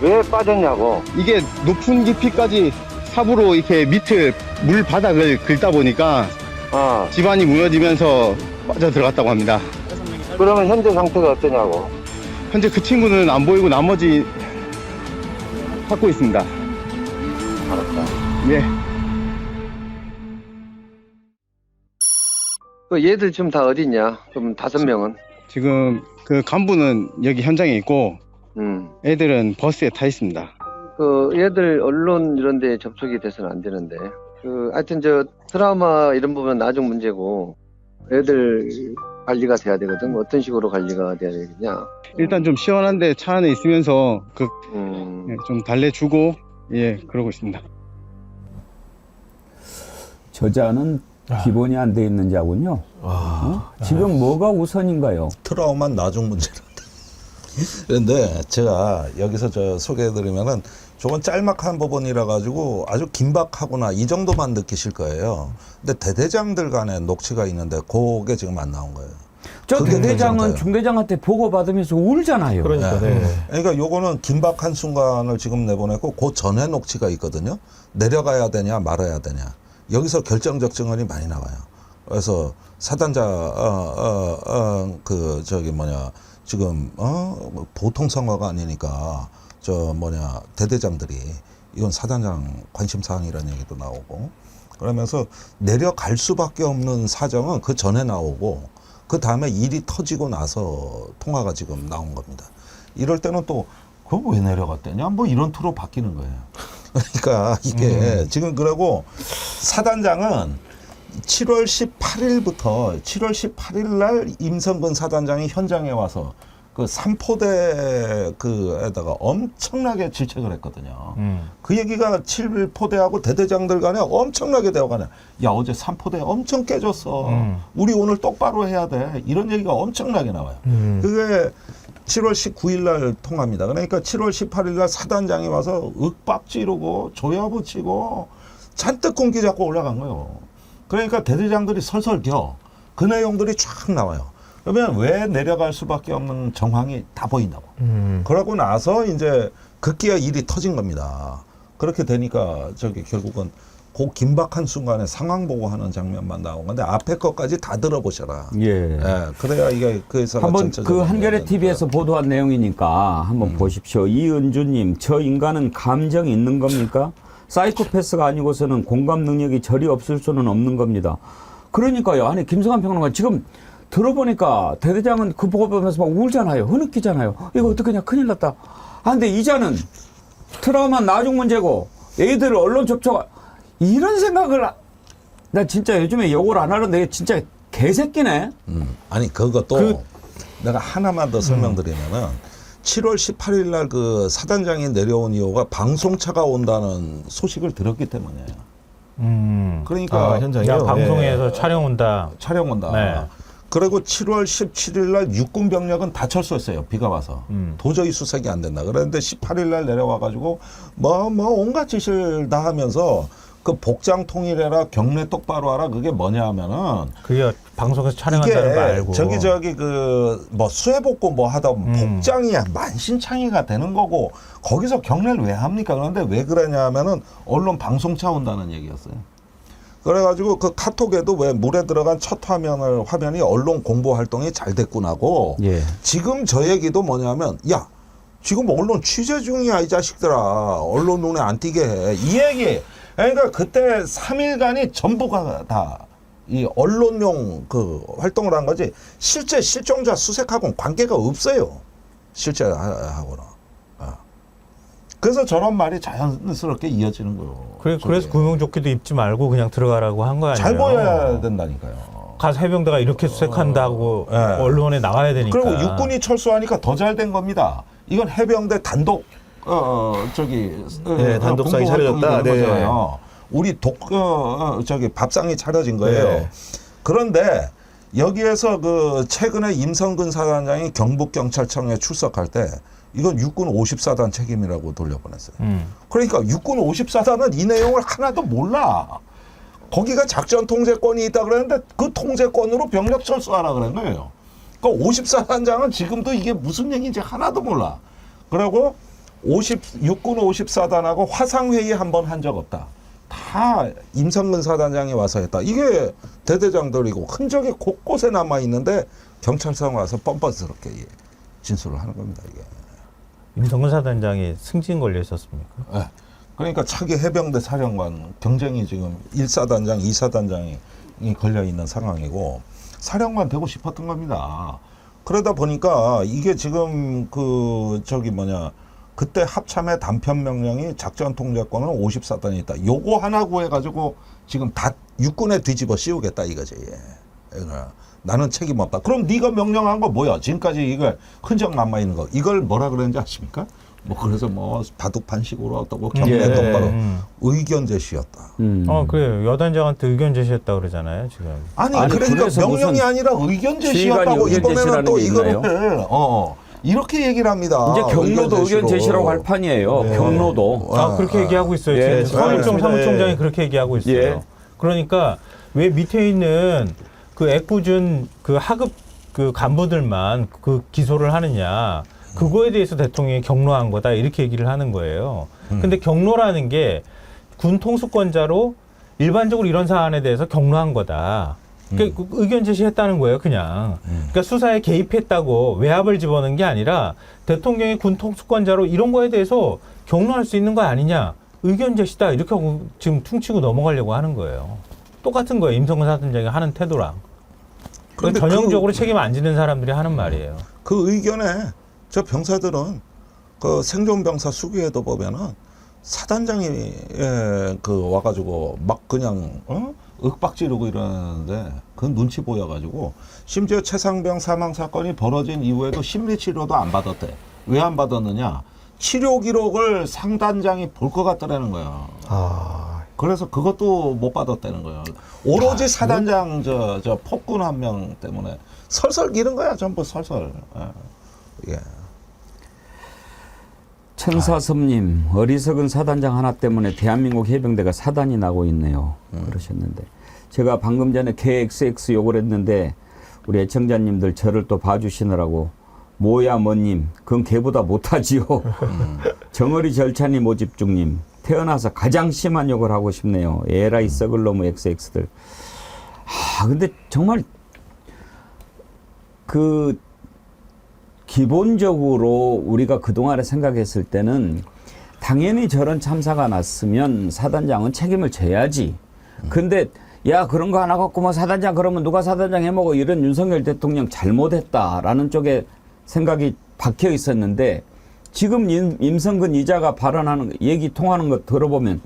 왜 빠졌냐고? 이게 높은 깊이까지 삽으로 이렇게 밑을 물 바닥을 긁다 보니까 집안이 무너지면서 빠져 들어갔다고 합니다. 그러면 현재 상태가 어떠냐고? 현재 그 친구는 안 보이고 나머지 찾고 있습니다. 알았다. 예. 얘들 지금 다 어디 있냐? 그럼 5명은? 지금 그 간부는 여기 현장에 있고 애들은 버스에 타 있습니다. 그 얘들 언론 이런 데 접촉이 돼서는 안 되는데. 하여튼 저 트라우마 이런 부분은 나중 문제고 애들 관리가 돼야 되거든. 어떤 식으로 관리가 돼야 되겠냐? 일단 좀 시원한데 차 안에 있으면서 좀 달래주고 그러고 있습니다. 저자는 기본이 안 돼 있는 자군요. 지금 뭐가 우선인가요? 트라우마 나중 문제란다. 그런데 제가 여기서 저 소개해드리면은 저건 짤막한 부분이라 가지고 아주 긴박하구나 이 정도만 느끼실 거예요. 근데 대대장들 간에 녹취가 있는데 그게 지금 안 나온 거예요. 저 대대장은 중대장한테 보고받으면서 울잖아요. 그러니까. 그러니까 요거는 긴박한 순간을 지금 내보냈고 그 전에 녹취가 있거든요. 내려가야 되냐 말아야 되냐. 여기서 결정적 증언이 많이 나와요. 그래서 사단자 지금 보통 상황가 아니니까 대대장들이 이건 사단장 관심 사항이라는 얘기도 나오고 그러면서 내려갈 수밖에 없는 사정은 그 전에 나오고 그 다음에 일이 터지고 나서 통화가 지금 나온 겁니다. 이럴 때는 또 그거 왜 내려갔대냐 뭐 이런 투로 바뀌는 거예요. 그러니까 이게 지금 그러고 사단장은 7월 18일 날 임성근 사단장이 현장에 와서 그 3포대 그에다가 엄청나게 질책을 했거든요. 그 얘기가 7포대하고 대대장들 간에 엄청나게 되어가네. 야, 어제 3포대 엄청 깨졌어. 우리 오늘 똑바로 해야 돼. 이런 얘기가 엄청나게 나와요. 그게 7월 19일 날 통합니다. 그러니까 7월 18일 날 사단장이 와서 윽박 지르고 조여 붙이고 잔뜩 공기 잡고 올라간 거예요. 그러니까 대대장들이 설설 겨. 그 내용들이 쫙 나와요. 그러면 왜 내려갈 수밖에 없는 정황이 다 보인다고. 그러고 나서 이제 급기야 일이 터진 겁니다. 그렇게 되니까 결국은 그 긴박한 순간에 상황 보고하는 장면만 나온 건데 앞에 것까지 다 들어보셔라. 그래야 이게 그래서 한번 그 한겨레 TV에서 보도한 내용이니까 한번 보십시오. 이은주님, 저 인간은 감정이 있는 겁니까? 사이코패스가 아니고서는 공감 능력이 저리 없을 수는 없는 겁니다. 그러니까요. 아니 김성환 평론가 지금 들어보니까 대대장은 그 보고 보면서 막 울잖아요. 흐느끼잖아요. 이거 어떡하냐 큰일 났다. 근데 이자는 트라우마 나중 문제고 애들 언론 접촉 이런 생각을 나 진짜 요즘에 욕을 안 하는데 진짜 개새끼네. 아니 그것도 내가 하나만 더 설명드리면은 7월 18일 날 그 사단장이 내려온 이유가 방송차가 온다는 소식을 들었기 때문이에요. 그러니까 현장이요. 방송에서 촬영 온다. 네. 그리고 7월 17일 날 육군 병력은 다 철수했어요. 비가 와서. 도저히 수색이 안 된다. 그런데 18일 날 내려와 가지고 뭐 온갖 짓을 다 하면서 그 복장 통일해라, 경례 똑바로 하라. 그게 뭐냐 하면은 그게 방송에서 촬영한다는 거 알고 수해복구 뭐 하다 보면 복장이야 만신창이가 되는 거고 거기서 경례를 왜 합니까? 그런데 왜 그러냐 하면은 언론 방송차 온다는 얘기였어요. 그래가지고 그 카톡에도 왜 물에 들어간 첫 화면이 언론 공보 활동이 잘 됐구나고 지금 저 얘기도 뭐냐면 야 지금 언론 취재 중이야 이 자식들아 언론 눈에 안 띄게 해 이 얘기. 그러니까 그때 3일간이 전부가 다 이 언론용 그 활동을 한 거지 실제 실종자 수색하고는 관계가 없어요. 실제 하고는. 그래서 저런 말이 자연스럽게 이어지는 거예요. 그래서 구명조끼도 입지 말고 그냥 들어가라고 한 거 아니에요? 잘 보여야 된다니까요. 가서 해병대가 이렇게 수색한다고 언론에 나와야 되니까. 그리고 육군이 철수하니까 더 잘 된 겁니다. 이건 해병대 단독 단독상이 차려졌다. 거잖아요. 우리 밥상이 차려진 거예요. 그런데 여기에서 그 최근에 임성근 사단장이 경북경찰청에 출석할 때 이건 육군 54단 책임이라고 돌려보냈어요. 그러니까 육군 54단은 이 내용을 하나도 몰라. 거기가 작전 통제권이 있다 그랬는데 그 통제권으로 병력 철수하라 그런 거예요. 그러니까 54단장은 지금도 이게 무슨 얘기인지 하나도 몰라. 그리고 육군 54단하고 화상회의 한 번 한 적 없다. 다 임성근 사단장이 와서 했다. 이게 대대장들이고 흔적이 곳곳에 남아있는데 경찰청 와서 뻔뻔스럽게 진술을 하는 겁니다. 이게. 임성근 사단장이 승진 걸려 있었습니까? 네. 그러니까 차기 해병대 사령관 경쟁이 지금 1사단장, 2사단장이 걸려있는 상황이고 사령관 되고 싶었던 겁니다. 그러다 보니까 이게 지금 그때 합참의 단편 명령이 작전 통제권은 54단이 있다. 요거 하나 구해가지고 지금 다 육군에 뒤집어 씌우겠다 이거지. 나는 책임 없다. 그럼 네가 명령한 거 뭐야? 지금까지 이걸 흔적 남아 있는 거 이걸 뭐라 그랬는지 아십니까? 뭐 그래서 뭐 바둑판식으로 어떻고 경례 똑바로 의견 제시였다. 그래요. 여단장한테 의견 제시했다 그러잖아요 지금. 아니 그러니까 명령이 아니라 의견 제시였다고 이번에는 또 이거를 이렇게 얘기를 합니다. 이제 경로도 의견 제시라고 할 판이에요. 네. 경로도. 그렇게 얘기하고 있어요. 예, 지금 서일종 사무총장이 그렇게 얘기하고 있어요. 예. 그러니까 왜 밑에 있는 그 애꿎은 그 하급 그 간부들만 그 기소를 하느냐. 그거에 대해서 대통령이 경로한 거다 이렇게 얘기를 하는 거예요. 근데 경로라는 게 군 통수권자로 일반적으로 이런 사안에 대해서 경로한 거다. 그러니까 의견 제시했다는 거예요, 그냥. 그러니까 수사에 개입했다고 외압을 집어넣은 게 아니라 대통령이 군 통수권자로 이런 거에 대해서 경로할 수 있는 거 아니냐. 의견 제시다 이렇게 하고 지금 퉁치고 넘어가려고 하는 거예요. 똑같은 거예요, 임성근 사단장이 하는 태도랑. 그러니까 전형적으로 책임 안 지는 사람들이 하는 말이에요. 그 의견에 저 병사들은 그 생존병사 수교에도 보면은 사단장이 와가지고 막 그냥 윽박지르고 이러는데 그 눈치 보여가지고 심지어 최상병 사망 사건이 벌어진 이후에도 심리치료도 안 받았대. 왜 안 받았느냐? 치료 기록을 상단장이 볼 것 같더라는 거야. 그래서 그것도 못 받았다는 거예요. 오로지 사단장 저 폭군 한 명 때문에 설설 기른 거야 전부 설설. 예. 천사섭님, 어리석은 사단장 하나 때문에 대한민국 해병대가 사단이 나고 있네요. 그러셨는데 제가 방금 전에 KXX 욕을 했는데 우리 애청자님들 저를 또 봐주시느라고 뭐야 뭐님, 그건 걔보다 못하지요. 정어리 절찬이 모집중님, 태어나서 가장 심한 욕을 하고 싶네요. 에라이 썩을 놈의 XX들. 근데 정말 기본적으로 우리가 그동안에 생각했을 때는 당연히 저런 참사가 났으면 사단장은 책임을 져야지. 근데 야 그런 거 하나 갖고 뭐 사단장 그러면 누가 사단장 해먹어 이런 윤석열 대통령 잘못했다라는 쪽에 생각이 박혀 있었는데 지금 임성근 이자가 발언하는 얘기 통하는 거 들어보면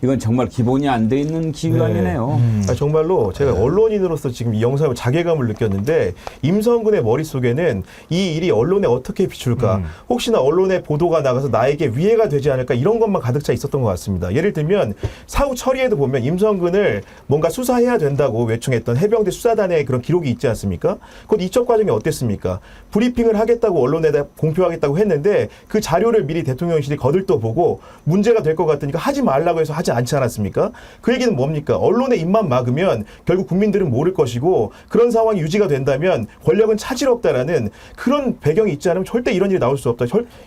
이건 정말 기본이 안 돼 있는 기관이네요. 정말로 제가 언론인으로서 지금 이 영상을 자괴감을 느꼈는데 임성근의 머릿속에는 이 일이 언론에 어떻게 비출까 혹시나 언론에 보도가 나가서 나에게 위해가 되지 않을까 이런 것만 가득 차 있었던 것 같습니다. 예를 들면 사후 처리에도 보면 임성근을 뭔가 수사해야 된다고 외청했던 해병대 수사단의 그런 기록이 있지 않습니까? 곧 이첩 과정이 어땠습니까? 브리핑을 하겠다고 언론에다 공표하겠다고 했는데 그 자료를 미리 대통령실이 거들떠보고 문제가 될 것 같으니까 하지 말라고 해서 하지 않지 않았습니까? 그 얘기는 뭡니까? 언론의 입만 막으면 결국 국민들은 모를 것이고 그런 상황이 유지가 된다면 권력은 차질 없다라는 그런 배경이 있지 않으면 절대 이런 일이 나올 수 없다.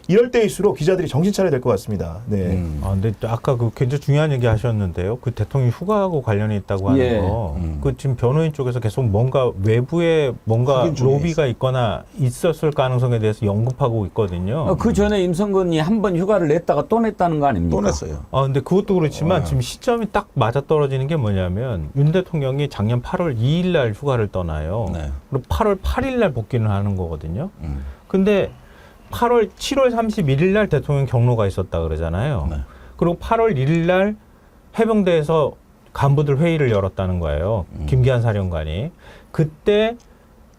이럴 때일수록 기자들이 정신 차려야 될 것 같습니다. 네. 근데 아까 그 굉장히 중요한 얘기 하셨는데요. 그 대통령 휴가하고 관련이 있다고 하는 거. 그 지금 변호인 쪽에서 계속 뭔가 외부에 뭔가 로비가 있거나 있었을 가능성에 대해서 언급하고 있거든요. 그 전에 임성근이 한 번 휴가를 냈다가 또 냈다는 거 아닙니까? 또 냈어요. 근데 그것도 그렇지만 지금 시점이 딱 맞아떨어지는 게 뭐냐면 윤 대통령이 작년 8월 2일 날 휴가를 떠나요. 네. 그리고 8월 8일 날 복귀를 하는 거거든요. 근데 7월 31일 날 대통령 경로가 있었다 그러잖아요. 네. 그리고 8월 1일 날 해병대에서 간부들 회의를 열었다는 거예요. 김기한 사령관이. 그때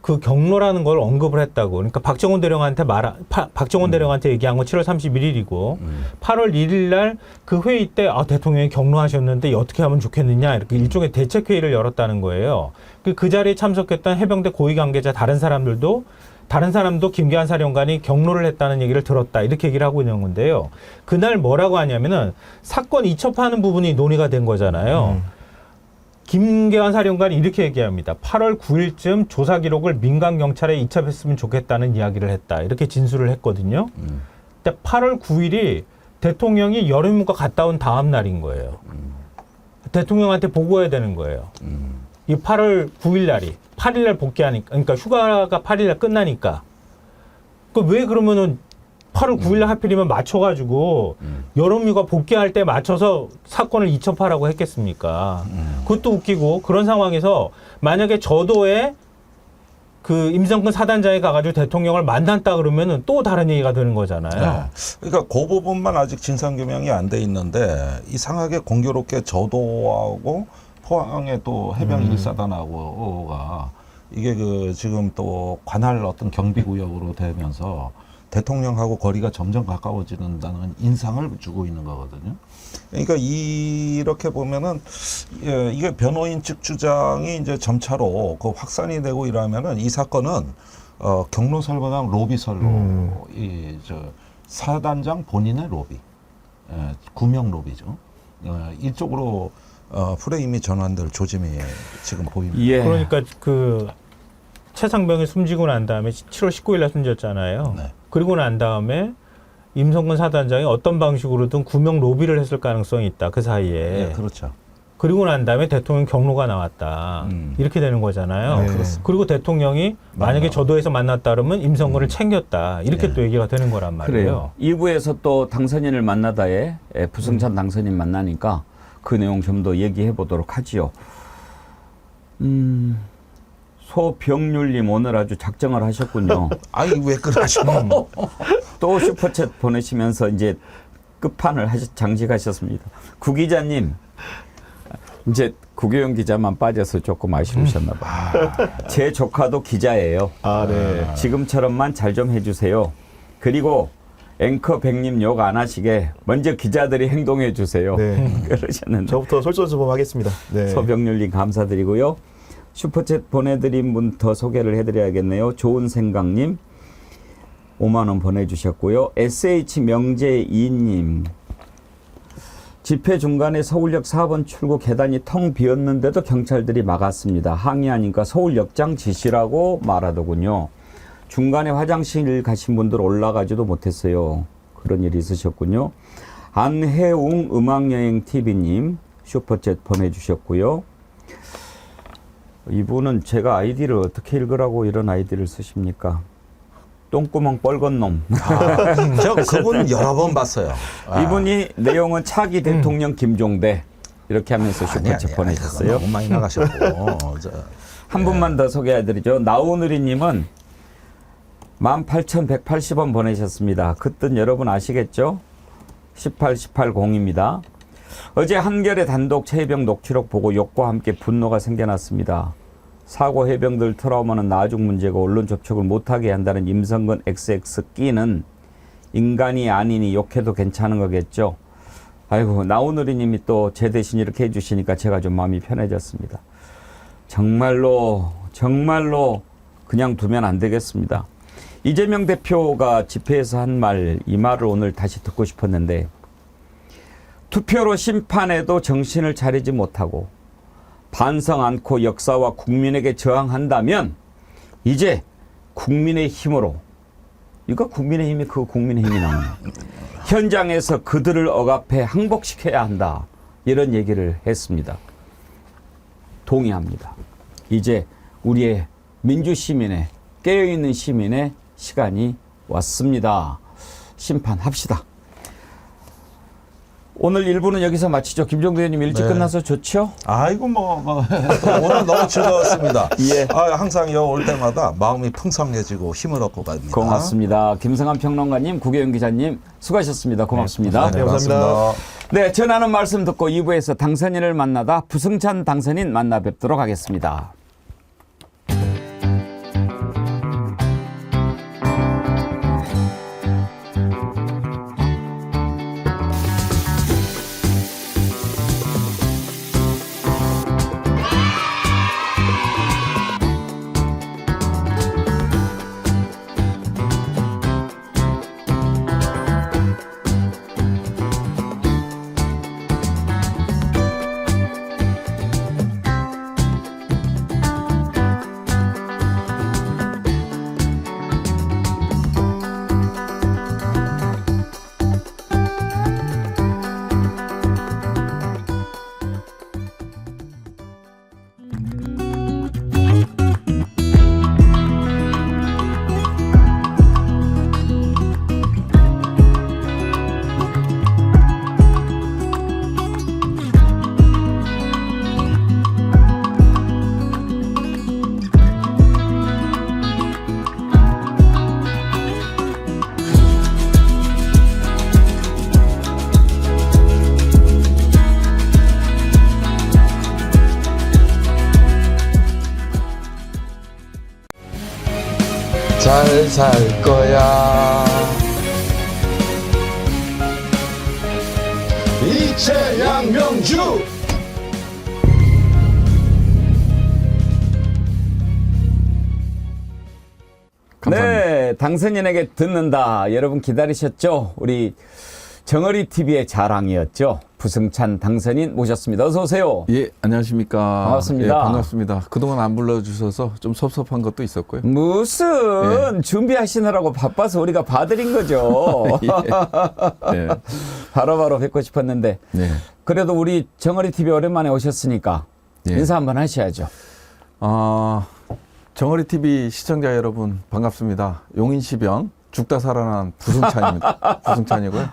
그 경로라는 걸 언급을 했다고. 그러니까 박정훈 대령한테 얘기한 건 7월 31일이고 8월 1일 날 그 회의 때 대통령이 경로하셨는데 어떻게 하면 좋겠느냐 이렇게 일종의 대책 회의를 열었다는 거예요. 그 자리에 참석했던 해병대 고위 관계자 다른 사람도 김계한 사령관이 경로를 했다는 얘기를 들었다 이렇게 얘기를 하고 있는 건데요. 그날 뭐라고 하냐면은 사건 이첩하는 부분이 논의가 된 거잖아요. 김계환 사령관이 이렇게 얘기합니다. 8월 9일쯤 조사 기록을 민간 경찰에 이첩했으면 좋겠다는 이야기를 했다. 이렇게 진술을 했거든요. 근데 8월 9일이 대통령이 여름휴가 갔다 온 다음 날인 거예요. 대통령한테 보고해야 되는 거예요. 이 8월 9일 날이 8일 날 복귀하니까, 그러니까 휴가가 8일 날 끝나니까. 왜 그러면은 8월 9일 날 하필이면 맞춰가지고 여름휴가 복귀할 때 맞춰서 사건을 이첩하라고 했겠습니까? 그것도 웃기고 그런 상황에서 만약에 저도에 그 임성근 사단장이 가가지고 대통령을 만났다 그러면은 또 다른 얘기가 되는 거잖아요. 그러니까 그 부분만 아직 진상규명이 안 돼 있는데 이상하게 공교롭게 저도하고 포항에 또 해병 1사단하고가 이게 그 지금 또 관할 어떤 경비구역으로 되면서 대통령하고 거리가 점점 가까워지는다는 인상을 주고 있는 거거든요. 그러니까 이렇게 보면은 이게 변호인 측 주장이 이제 점차로 그 확산이 되고 이러면은 이 사건은 경로설보다 로비설로 이 저 사단장 본인의 로비, 구명 로비죠. 이쪽으로 프레임이 전환될 조짐이 지금 보입니다. 예. 그러니까 그 최상병이 숨지고 난 다음에 7월 19일 날 숨졌잖아요. 네. 그리고 난 다음에 임성근 사단장이 어떤 방식으로든 구명 로비를 했을 가능성이 있다. 그 사이에. 네, 그렇죠. 그리고 난 다음에 대통령 경로가 나왔다. 이렇게 되는 거잖아요. 네, 그렇습니다. 그리고 대통령이 만약에 저도에서 만났다 그러면 임성근을 챙겼다. 이렇게 또 얘기가 되는 거란 말이에요. 그래요. 2부에서 또 당선인을 만나다에 부승찬 당선인 만나니까 그 내용 좀 더 얘기해 보도록 하지요. 소병률님 오늘 아주 작정을 하셨군요. 아이 왜 그러시노? 또 슈퍼챗 보내시면서 이제 끝판을 장식하셨습니다. 구 기자님 이제 구교영 기자만 빠져서 조금 아쉬우셨나 봐요. 제 조카도 기자예요. 네. 지금처럼만 잘 좀 해주세요. 그리고 앵커 백님 욕 안 하시게 먼저 기자들이 행동해 주세요. 네. 그러셨는데 저부터 솔선수범하겠습니다. 네. 소병률님 감사드리고요. 슈퍼챗 보내드린 분 더 소개를 해드려야겠네요. 좋은 생각님 5만 원 보내주셨고요. SH명재이님 집회 중간에 서울역 4번 출구 계단이 텅 비었는데도 경찰들이 막았습니다. 항의하니까 서울역장 지시라고 말하더군요. 중간에 화장실 가신 분들 올라가지도 못했어요. 그런 일이 있으셨군요. 안혜웅 음악여행TV님 슈퍼챗 보내주셨고요. 이분은 제가 아이디를 어떻게 읽으라고 이런 아이디를 쓰십니까? 똥구멍 뻘건 놈. 저 그분 여러 번 봤어요. 이분이 내용은 차기 대통령 김종대 이렇게 하면서 슈퍼챗 보내셨어요. 너무 많이 나가셨고. 한 분만 더 소개해드리죠. 나오누리님은 18,180원 보내셨습니다. 그 뜻 여러분 아시겠죠? 18180입니다. 어제 한겨레 단독 최해병 녹취록 보고 욕과 함께 분노가 생겨났습니다. 사고 해병들 트라우마는 나중 문제고 언론 접촉을 못하게 한다는 임성근 XX 끼는 인간이 아니니 욕해도 괜찮은 거겠죠. 아이고 나오누리님이 또 제 대신 이렇게 해주시니까 제가 좀 마음이 편해졌습니다. 정말로 그냥 두면 안 되겠습니다. 이재명 대표가 집회에서 한 말, 이 말을 오늘 다시 듣고 싶었는데 투표로 심판해도 정신을 차리지 못하고 반성 않고 역사와 국민에게 저항한다면 이제 국민의 힘으로 이거 국민의힘이 그 국민의힘이 나오네. 현장에서 그들을 억압해 항복시켜야 한다. 이런 얘기를 했습니다. 동의합니다. 이제 우리의 민주시민의 깨어있는 시민의 시간이 왔습니다. 심판합시다. 오늘 1부는 여기서 마치죠. 김종대 의원님 일찍 끝나서 좋죠? 아이고 오늘 너무 즐거웠습니다. 예. 항상 여기 올 때마다 마음이 풍성해지고 힘을 얻고 갑니다. 고맙습니다. 김성한 평론가님, 구교영 기자님 수고하셨습니다. 고맙습니다. 네, 감사합니다. 네, 전하는 말씀 듣고 2부에서 당선인을 만나다 부승찬 당선인 만나 뵙도록 하겠습니다. 잘 살 거야. 이채양 명주. 네, 당선인에게 듣는다. 여러분 기다리셨죠? 우리 정어리 TV의 자랑이었죠. 부승찬 당선인 모셨습니다. 어서 오세요. 예, 안녕하십니까. 반갑습니다. 예, 반갑습니다. 그동안 안 불러주셔서 좀 섭섭한 것도 있었고요. 무슨 준비하시느라고 바빠서 우리가 봐드린 거죠. 예. 바로바로 뵙고 싶었는데 네. 그래도 우리 정어리 TV 오랜만에 오셨으니까 예. 인사 한번 하셔야죠. 정어리 TV 시청자 여러분 반갑습니다. 용인시병 죽다 살아난 부승찬입니다. 부승찬이고요.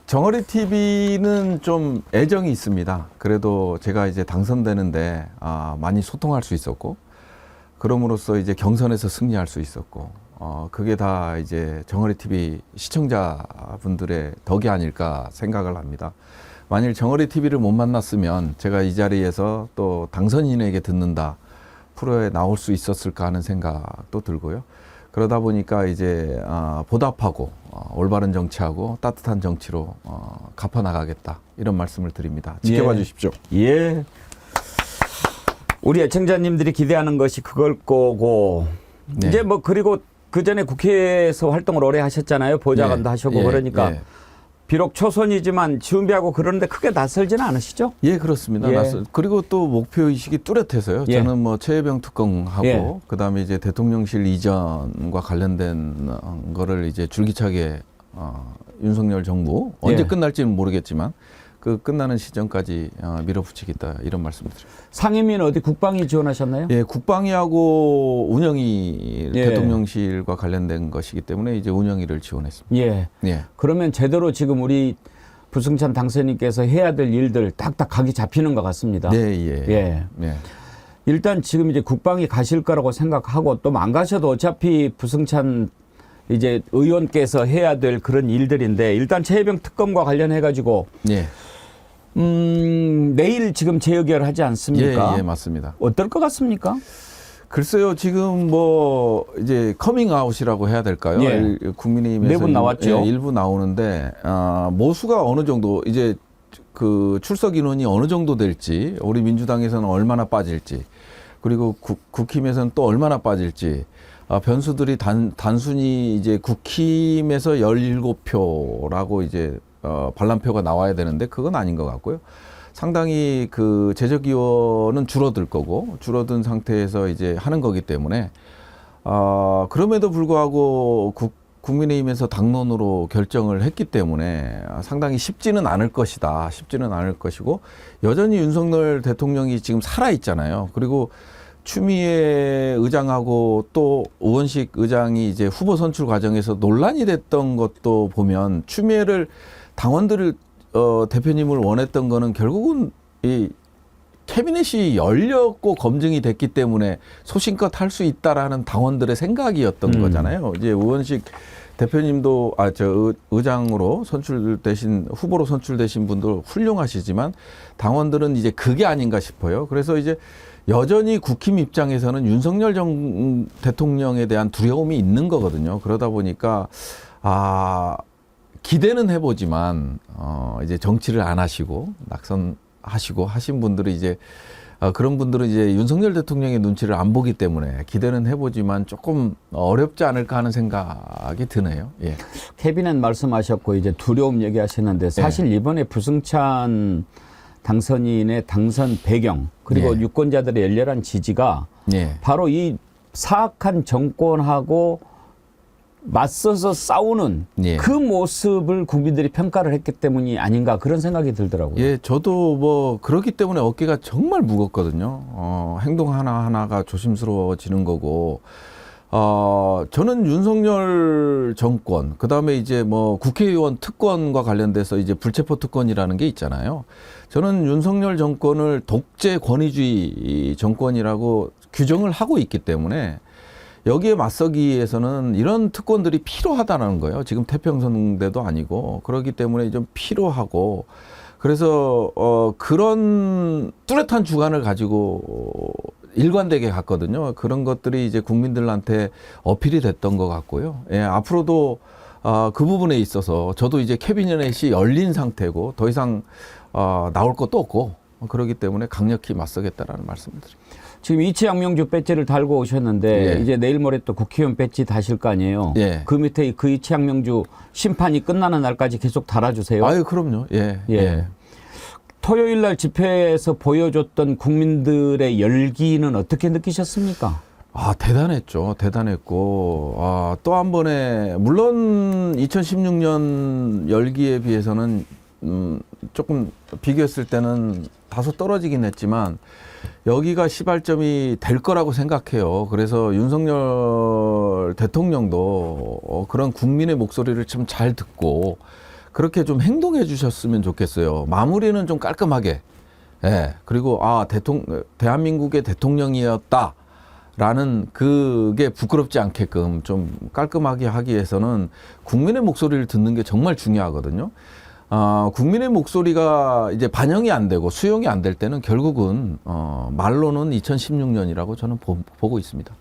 정어리 TV는 좀 애정이 있습니다. 그래도 제가 이제 당선되는데 많이 소통할 수 있었고, 그럼으로써 이제 경선에서 승리할 수 있었고, 그게 다 이제 정어리 TV 시청자분들의 덕이 아닐까 생각을 합니다. 만일 정어리 TV를 못 만났으면 제가 이 자리에서 또 당선인에게 듣는다 프로에 나올 수 있었을까 하는 생각도 들고요. 그러다 보니까 이제 보답하고 올바른 정치하고 따뜻한 정치로 갚아나가겠다 이런 말씀을 드립니다. 지켜봐 주십시오. 예. 우리 애청자님들이 기대하는 것이 그걸 거고 네. 이제 뭐 그리고 그 전에 국회에서 활동을 오래 하셨잖아요. 보좌관도 하셨고 예, 그러니까 예. 비록 초선이지만 준비하고 그러는데 크게 낯설지는 않으시죠? 예, 그렇습니다. 예. 그리고 또 목표 의식이 뚜렷해서요. 예. 저는 뭐 최혜병 특검하고 예. 그다음에 이제 대통령실 이전과 관련된 거를 이제 줄기차게 윤석열 정부 언제 예. 끝날지는 모르겠지만 그 끝나는 시점까지 밀어붙이겠다 이런 말씀을 드립니다. 상임위는 어디 국방위 지원하셨나요? 예, 국방위하고 운영위 예. 대통령실과 관련된 것이기 때문에 이제 운영위를 지원했습니다. 예. 예. 그러면 제대로 지금 우리 부승찬 당선인께서 해야 될 일들 딱딱 각이 잡히는 것 같습니다. 네, 예. 예. 예. 일단 지금 이제 국방위 가실 거라고 생각하고 또 안 가셔도 어차피 부승찬 이제 의원께서 해야 될 그런 일들인데 일단 최혜병 특검과 관련해 가지고 예. 내일 지금 재의결 하지 않습니까? 예, 예, 맞습니다. 어떨 것 같습니까? 글쎄요, 지금 뭐 이제 커밍아웃이라고 해야 될까요? 예. 국민의힘에서 내분 나왔죠. 예, 일부 나오는데 모수가 어느 정도 이제 그 출석 인원이 어느 정도 될지, 우리 민주당에서는 얼마나 빠질지, 그리고 국힘에서는 또 얼마나 빠질지. 변수들이 단순히 이제 국힘에서 17표라고 이제 반란표가 나와야 되는데 그건 아닌 것 같고요. 상당히 그 재적의원은 줄어들 거고 줄어든 상태에서 이제 하는 거기 때문에 그럼에도 불구하고 국민의힘에서 당론으로 결정을 했기 때문에 상당히 쉽지는 않을 것이다. 쉽지는 않을 것이고 여전히 윤석열 대통령이 지금 살아 있잖아요. 그리고 추미애 의장하고 또 우원식 의장이 이제 후보 선출 과정에서 논란이 됐던 것도 보면 추미애를 당원들을 대표님을 원했던 거는 결국은 이 캐비넷이 열렸고 검증이 됐기 때문에 소신껏 할 수 있다라는 당원들의 생각이었던 거잖아요. 이제 우원식 대표님도 의장으로 선출되신 후보로 선출되신 분도 훌륭하시지만 당원들은 이제 그게 아닌가 싶어요. 그래서 이제 여전히 국힘 입장에서는 윤석열 대통령에 대한 두려움이 있는 거거든요. 그러다 보니까 기대는 해보지만 이제 정치를 안 하시고 낙선하시고 하신 분들이 이제 그런 분들은 이제 윤석열 대통령의 눈치를 안 보기 때문에 기대는 해보지만 조금 어렵지 않을까 하는 생각이 드네요. 예. 캐비넷 말씀하셨고 이제 두려움 얘기하셨는데 사실 이번에 부승찬 당선인의 당선 배경 그리고 예. 유권자들의 열렬한 지지가 예. 바로 이 사악한 정권하고 맞서서 싸우는 예. 그 모습을 국민들이 평가를 했기 때문이 아닌가 그런 생각이 들더라고요. 예, 저도 뭐 그렇기 때문에 어깨가 정말 무겁거든요. 행동 하나하나가 조심스러워지는 거고, 저는 윤석열 정권, 그 다음에 이제 뭐 국회의원 특권과 관련돼서 이제 불체포 특권이라는 게 있잖아요. 저는 윤석열 정권을 독재 권위주의 정권이라고 규정을 하고 있기 때문에 여기에 맞서기 위해서는 이런 특권들이 필요하다는 거예요. 지금 태평성대도 아니고 그렇기 때문에 좀 필요하고 그래서 그런 뚜렷한 주관을 가지고 일관되게 갔거든요. 그런 것들이 이제 국민들한테 어필이 됐던 것 같고요. 예, 앞으로도 그 부분에 있어서 저도 이제 캐비넷이 열린 상태고 더 이상 나올 것도 없고 그렇기 때문에 강력히 맞서겠다라는 말씀을 드립니다. 지금 이치양명주 배지를 달고 오셨는데 예. 이제 내일 모레 또 국회의원 배지 다실 거 아니에요. 예. 그 밑에 그 이치양명주 심판이 끝나는 날까지 계속 달아주세요. 아유, 그럼요. 예. 예. 토요일 날 집회에서 보여줬던 국민들의 열기는 어떻게 느끼셨습니까? 대단했죠. 대단했고, 또 한 번에, 물론 2016년 열기에 비해서는, 조금 비교했을 때는 다소 떨어지긴 했지만, 여기가 시발점이 될 거라고 생각해요. 그래서 윤석열 대통령도 그런 국민의 목소리를 좀 잘 듣고, 그렇게 좀 행동해 주셨으면 좋겠어요. 마무리는 좀 깔끔하게. 예. 그리고, 대한민국의 대통령이었다. 라는 그게 부끄럽지 않게끔 좀 깔끔하게 하기 위해서는 국민의 목소리를 듣는 게 정말 중요하거든요. 국민의 목소리가 이제 반영이 안 되고 수용이 안 될 때는 결국은 말로는 2016년이라고 저는 보고 있습니다.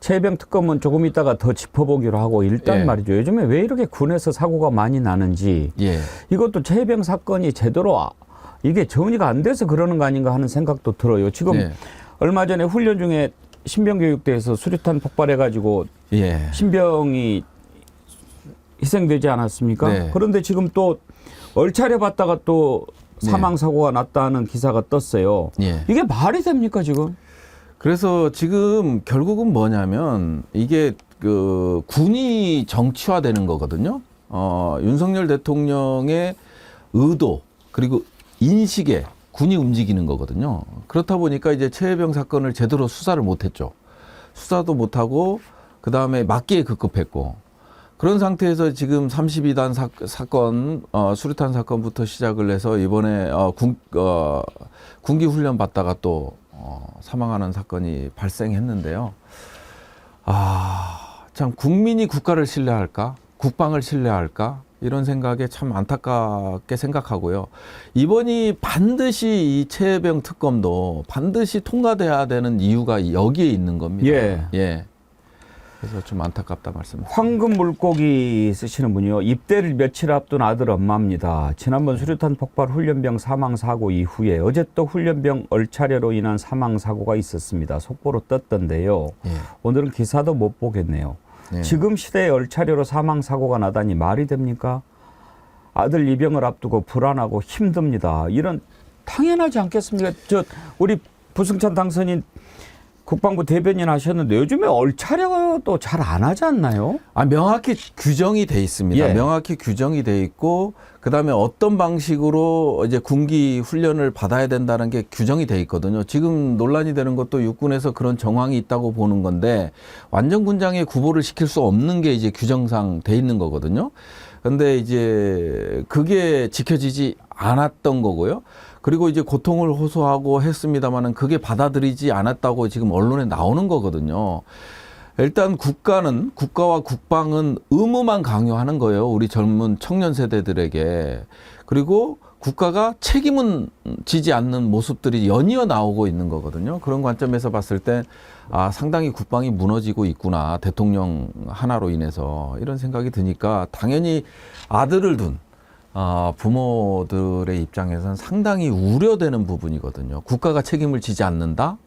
최혜병 특검은 조금 이따가 더 짚어보기로 하고 일단 예. 말이죠. 요즘에 왜 이렇게 군에서 사고가 많이 나는지 예. 이것도 최혜병 사건이 제대로 이게 정리가 안 돼서 그러는 거 아닌가 하는 생각도 들어요. 지금 예. 얼마 전에 훈련 중에 신병교육대에서 수류탄 폭발해가지고 예. 신병이 희생되지 않았습니까? 네. 그런데 지금 또 얼차려 봤다가 또 사망사고가 났다는 기사가 떴어요. 예. 이게 말이 됩니까 지금? 그래서 지금 결국은 뭐냐면 이게 그 군이 정치화되는 거거든요. 윤석열 대통령의 의도 그리고 인식에 군이 움직이는 거거든요. 그렇다 보니까 이제 최혜병 사건을 제대로 수사를 못했죠. 수사도 못하고 그 다음에 막기에 급급했고 그런 상태에서 지금 32단 사건 수류탄 사건부터 시작을 해서 이번에 군기 훈련 받다가 또 사망하는 사건이 발생했는데요. 참 국민이 국가를 신뢰할까? 국방을 신뢰할까? 이런 생각에 참 안타깝게 생각하고요. 이번이 반드시 이 최혜병 특검도 반드시 통과돼야 되는 이유가 여기에 있는 겁니다. 예. 그래서 좀 안타깝다 말씀드립니다. 황금 물고기 쓰시는 분이요. 입대를 며칠 앞둔 아들 엄마입니다. 지난번 수류탄 폭발 훈련병 사망 사고 이후에 어제 또 훈련병 얼차려로 인한 사망 사고가 있었습니다. 속보로 떴던데요. 예. 오늘은 기사도 못 보겠네요. 예. 지금 시대에 얼차려로 사망 사고가 나다니 말이 됩니까? 아들 입영을 앞두고 불안하고 힘듭니다. 이런 당연하지 않겠습니까? 우리 부승찬 당선인 국방부 대변인 하셨는데 요즘에 얼차려도 잘 안 하지 않나요? 명확히 규정이 돼 있습니다. 예. 명확히 규정이 돼 있고 그다음에 어떤 방식으로 이제 군기 훈련을 받아야 된다는 게 규정이 돼 있거든요. 지금 논란이 되는 것도 육군에서 그런 정황이 있다고 보는 건데 완전 군장에 구보를 시킬 수 없는 게 이제 규정상 돼 있는 거거든요. 근데 이제 그게 지켜지지 않았던 거고요. 그리고 이제 고통을 호소하고 했습니다만은 그게 받아들이지 않았다고 지금 언론에 나오는 거거든요. 일단 국가와 국방은 의무만 강요하는 거예요. 우리 젊은 청년 세대들에게. 그리고 국가가 책임은 지지 않는 모습들이 연이어 나오고 있는 거거든요. 그런 관점에서 봤을 때 상당히 국방이 무너지고 있구나. 대통령 하나로 인해서 이런 생각이 드니까 당연히 아들을 둔 부모들의 입장에서는 상당히 우려되는 부분이거든요. 국가가 책임을 지지 않는다?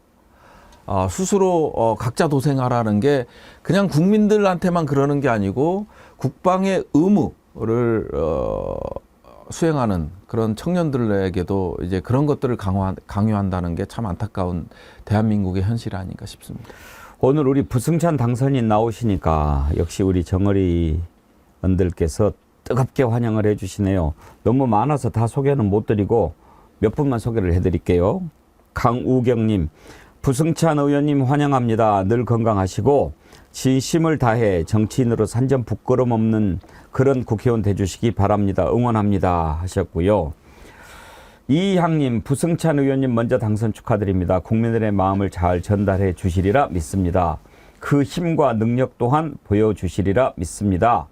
스스로 각자 도생하라는 게 그냥 국민들한테만 그러는 게 아니고 국방의 의무를 수행하는 그런 청년들에게도 이제 그런 것들을 강요한다는 게 참 안타까운 대한민국의 현실 아닌가 싶습니다. 오늘 우리 부승찬 당선인 나오시니까 역시 우리 정어리 원들께서 뜨겁게 환영을 해주시네요. 너무 많아서 다 소개는 못 드리고 몇 분만 소개를 해드릴게요. 강우경님, 부승찬 의원님 환영합니다. 늘 건강하시고 진심을 다해 정치인으로 산전 부끄럼 없는 그런 국회의원 돼주시기 바랍니다. 응원합니다 하셨고요. 이향님, 부승찬 의원님 먼저 당선 축하드립니다. 국민들의 마음을 잘 전달해 주시리라 믿습니다. 그 힘과 능력 또한 보여주시리라 믿습니다.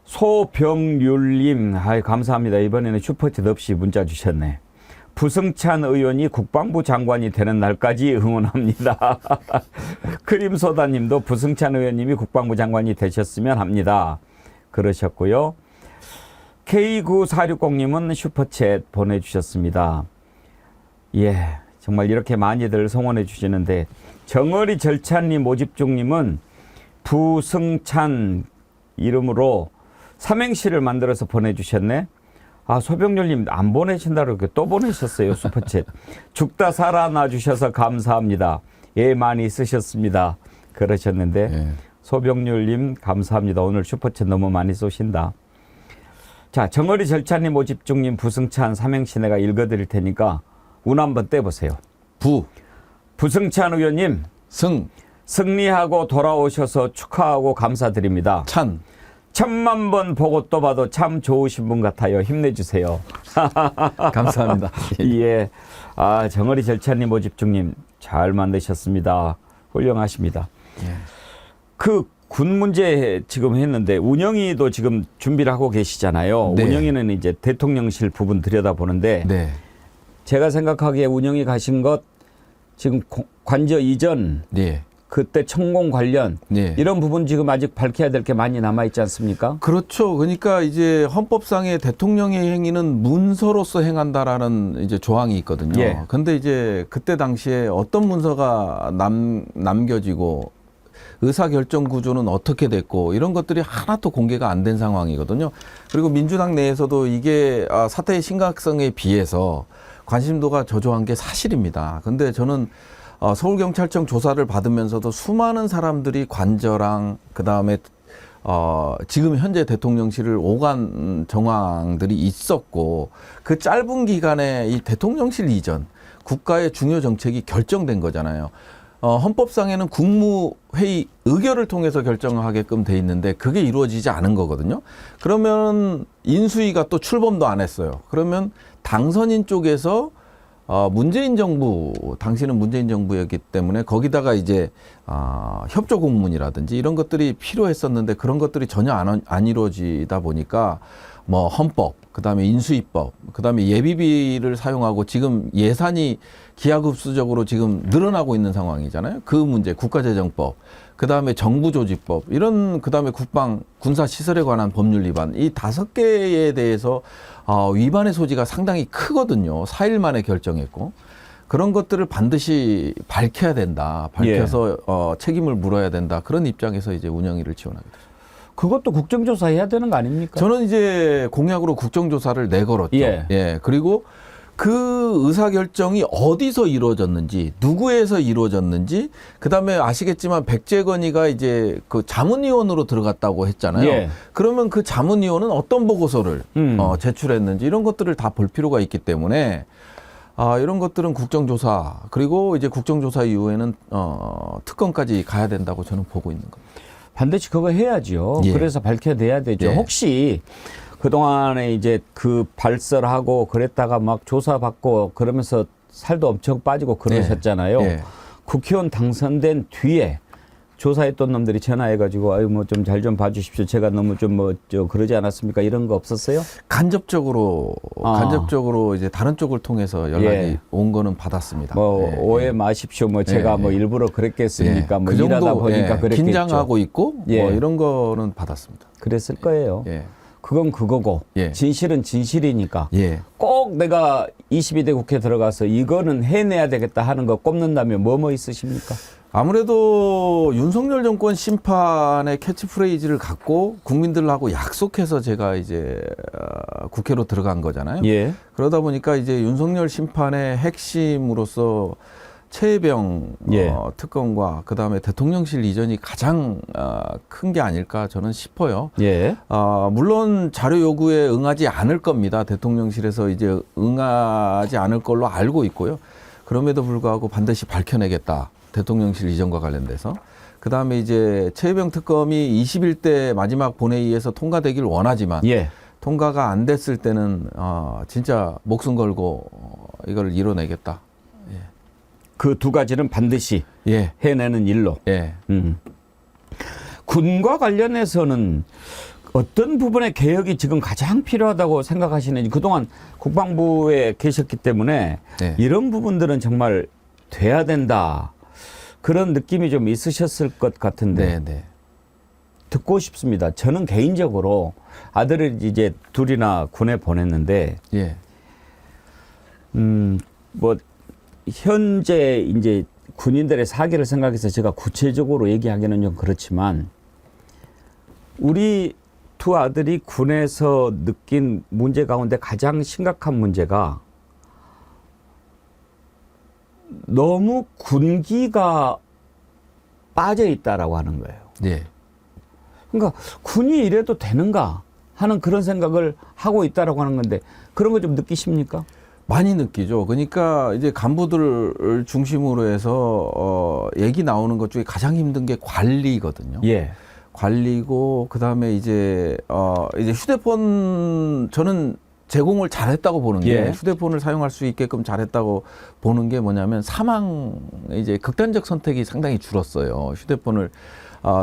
소병률님, 감사합니다. 이번에는 슈퍼챗 없이 문자 주셨네. 부승찬 의원이 국방부 장관이 되는 날까지 응원합니다. 크림소다님도 부승찬 의원님이 국방부 장관이 되셨으면 합니다. 그러셨고요. K9460님은 슈퍼챗 보내주셨습니다. 예, 정말 이렇게 많이들 성원해 주시는데 정어리 절찬님 모집중님은 부승찬 이름으로 삼행시를 만들어서 보내주셨네. 아, 소병렬님 안 보내신다고 그렇게 또 보내셨어요. 슈퍼챗. 죽다 살아나 주셔서 감사합니다. 예, 많이 쓰셨습니다. 그러셨는데 예. 소병렬님 감사합니다. 오늘 슈퍼챗 너무 많이 쏘신다. 자, 정어리 절찬님 모집중님 부승찬 삼행시 내가 읽어드릴 테니까 운 한번 떼보세요. 부승찬 의원님 승리하고 돌아오셔서 축하하고 감사드립니다. 1000만 번 보고 또 봐도 참 좋으신 분 같아요. 힘내주세요. 감사합니다. 예. 아, 정어리 절찬님 모집중님 잘 만드셨습니다. 훌륭하십니다. 예. 그 군 문제 지금 했는데 운영위도 지금 준비를 하고 계시잖아요. 네. 운영위는 이제 대통령실 부분 들여다보는데 네. 제가 생각하기에 운영위 가신 것 지금 관저 이전 네. 그때 천공 관련 네. 이런 부분 지금 아직 밝혀야 될 게 많이 남아있지 않습니까? 그렇죠. 그러니까 이제 헌법상의 대통령의 행위는 문서로서 행한다라는 이제 조항이 있거든요. 예. 근데 이제 그때 당시에 어떤 문서가 남겨지고 의사결정 구조는 어떻게 됐고 이런 것들이 하나도 공개가 안 된 상황이거든요. 그리고 민주당 내에서도 이게 사태의 심각성에 비해서 관심도가 저조한 게 사실입니다. 근데 저는 서울경찰청 조사를 받으면서도 수많은 사람들이 관저랑 그다음에 지금 현재 대통령실을 오간 정황들이 있었고 그 짧은 기간에 이 대통령실 이전 국가의 중요 정책이 결정된 거잖아요. 헌법상에는 국무회의 의결을 통해서 결정하게끔 돼 있는데 그게 이루어지지 않은 거거든요. 그러면 인수위가 또 출범도 안 했어요. 그러면 당선인 쪽에서 문재인 정부, 당시는 문재인 정부였기 때문에 거기다가 이제 협조 공문이라든지 이런 것들이 필요했었는데 그런 것들이 전혀 안 이루어지다 보니까 뭐 헌법, 그다음에 인수위법, 그다음에 예비비를 사용하고 지금 예산이 기하급수적으로 지금 늘어나고 있는 상황이잖아요. 그 문제, 국가재정법, 그다음에 정부조직법, 이런 그다음에 국방 군사시설에 관한 법률 위반, 이 5개에 대해서 위반의 소지가 상당히 크거든요. 4일 만에 결정했고. 그런 것들을 반드시 밝혀야 된다. 밝혀서 책임을 물어야 된다. 그런 입장에서 이제 운영위를 지원하게 됐습니다. 그것도 국정조사 해야 되는 거 아닙니까? 저는 이제 공약으로 국정조사를 내걸었죠. 예. 그리고 그 의사결정이 어디서 이루어졌는지, 누구에서 이루어졌는지, 그 다음에 아시겠지만 백재건이가 이제 그 자문위원으로 들어갔다고 했잖아요. 예. 그러면 그 자문위원은 어떤 보고서를 제출했는지 이런 것들을 다 볼 필요가 있기 때문에 이런 것들은 국정조사, 그리고 이제 국정조사 이후에는 특검까지 가야 된다고 저는 보고 있는 겁니다. 반드시 그거 해야죠. 예. 그래서 밝혀내야 되죠. 예. 혹시 그동안에 이제 그 발설하고 그랬다가 막 조사받고 그러면서 살도 엄청 빠지고 그러셨잖아요. 예. 국회의원 당선된 뒤에 조사했던 놈들이 전화해가지고 아유 뭐 좀 잘 좀 봐주십시오. 제가 너무 좀 뭐 그러지 않았습니까? 이런 거 없었어요? 간접적으로 이제 다른 쪽을 통해서 연락이 예. 온 거는 받았습니다. 뭐 예. 오해 마십시오. 뭐 제가 뭐 일부러 그랬겠습니까? 뭐 그 정도, 일하다 보니까 그랬겠죠. 긴장하고 있고 뭐 이런 거는 받았습니다. 그랬을 거예요. 예. 그건 그거고 진실은 진실이니까 꼭 내가 22대 국회 들어가서 이거는 해내야 되겠다 하는 거 꼽는다면 뭐 있으십니까? 아무래도 윤석열 정권 심판의 캐치프레이즈를 갖고 국민들하고 약속해서 제가 이제 국회로 들어간 거잖아요. 예. 그러다 보니까 이제 윤석열 심판의 핵심으로서 최혜병 특검과 그다음에 대통령실 이전이 가장 큰 게 아닐까 저는 싶어요. 예. 물론 자료 요구에 응하지 않을 겁니다. 대통령실에서 이제 응하지 않을 걸로 알고 있고요. 그럼에도 불구하고 반드시 밝혀내겠다. 대통령실 이전과 관련돼서. 그다음에 이제 최혜병 특검이 21대 마지막 본회의에서 통과되길 원하지만 통과가 안 됐을 때는 진짜 목숨 걸고 이걸 이뤄내겠다. 그 두 가지는 반드시 해내는 일로. 군과 관련해서는 어떤 부분의 개혁이 지금 가장 필요하다고 생각하시는지, 그동안 국방부에 계셨기 때문에 네. 이런 부분들은 정말 돼야 된다, 그런 느낌이 좀 있으셨을 것 같은데 네. 듣고 싶습니다. 저는 개인적으로 아들을 이제 둘이나 군에 보냈는데 예. 뭐 현재 이제 군인들의 사기를 생각해서 제가 구체적으로 얘기하기는 좀 그렇지만, 우리 두 아들이 군에서 느낀 문제 가운데 가장 심각한 문제가 너무 군기가 빠져 있다라고 하는 거예요. 예. 그러니까 군이 이래도 되는가 하는 그런 생각을 하고 있다라고 하는 건데, 그런 거 좀 느끼십니까? 많이 느끼죠. 그러니까 이제 간부들을 중심으로 해서 얘기 나오는 것 중에 가장 힘든 게 관리거든요. 예. 관리고, 그다음에 이제 휴대폰, 저는 제공을 잘했다고 보는 게, 예. 휴대폰을 사용할 수 있게끔 잘했다고 보는 게 뭐냐면, 이제 극단적 선택이 상당히 줄었어요. 휴대폰을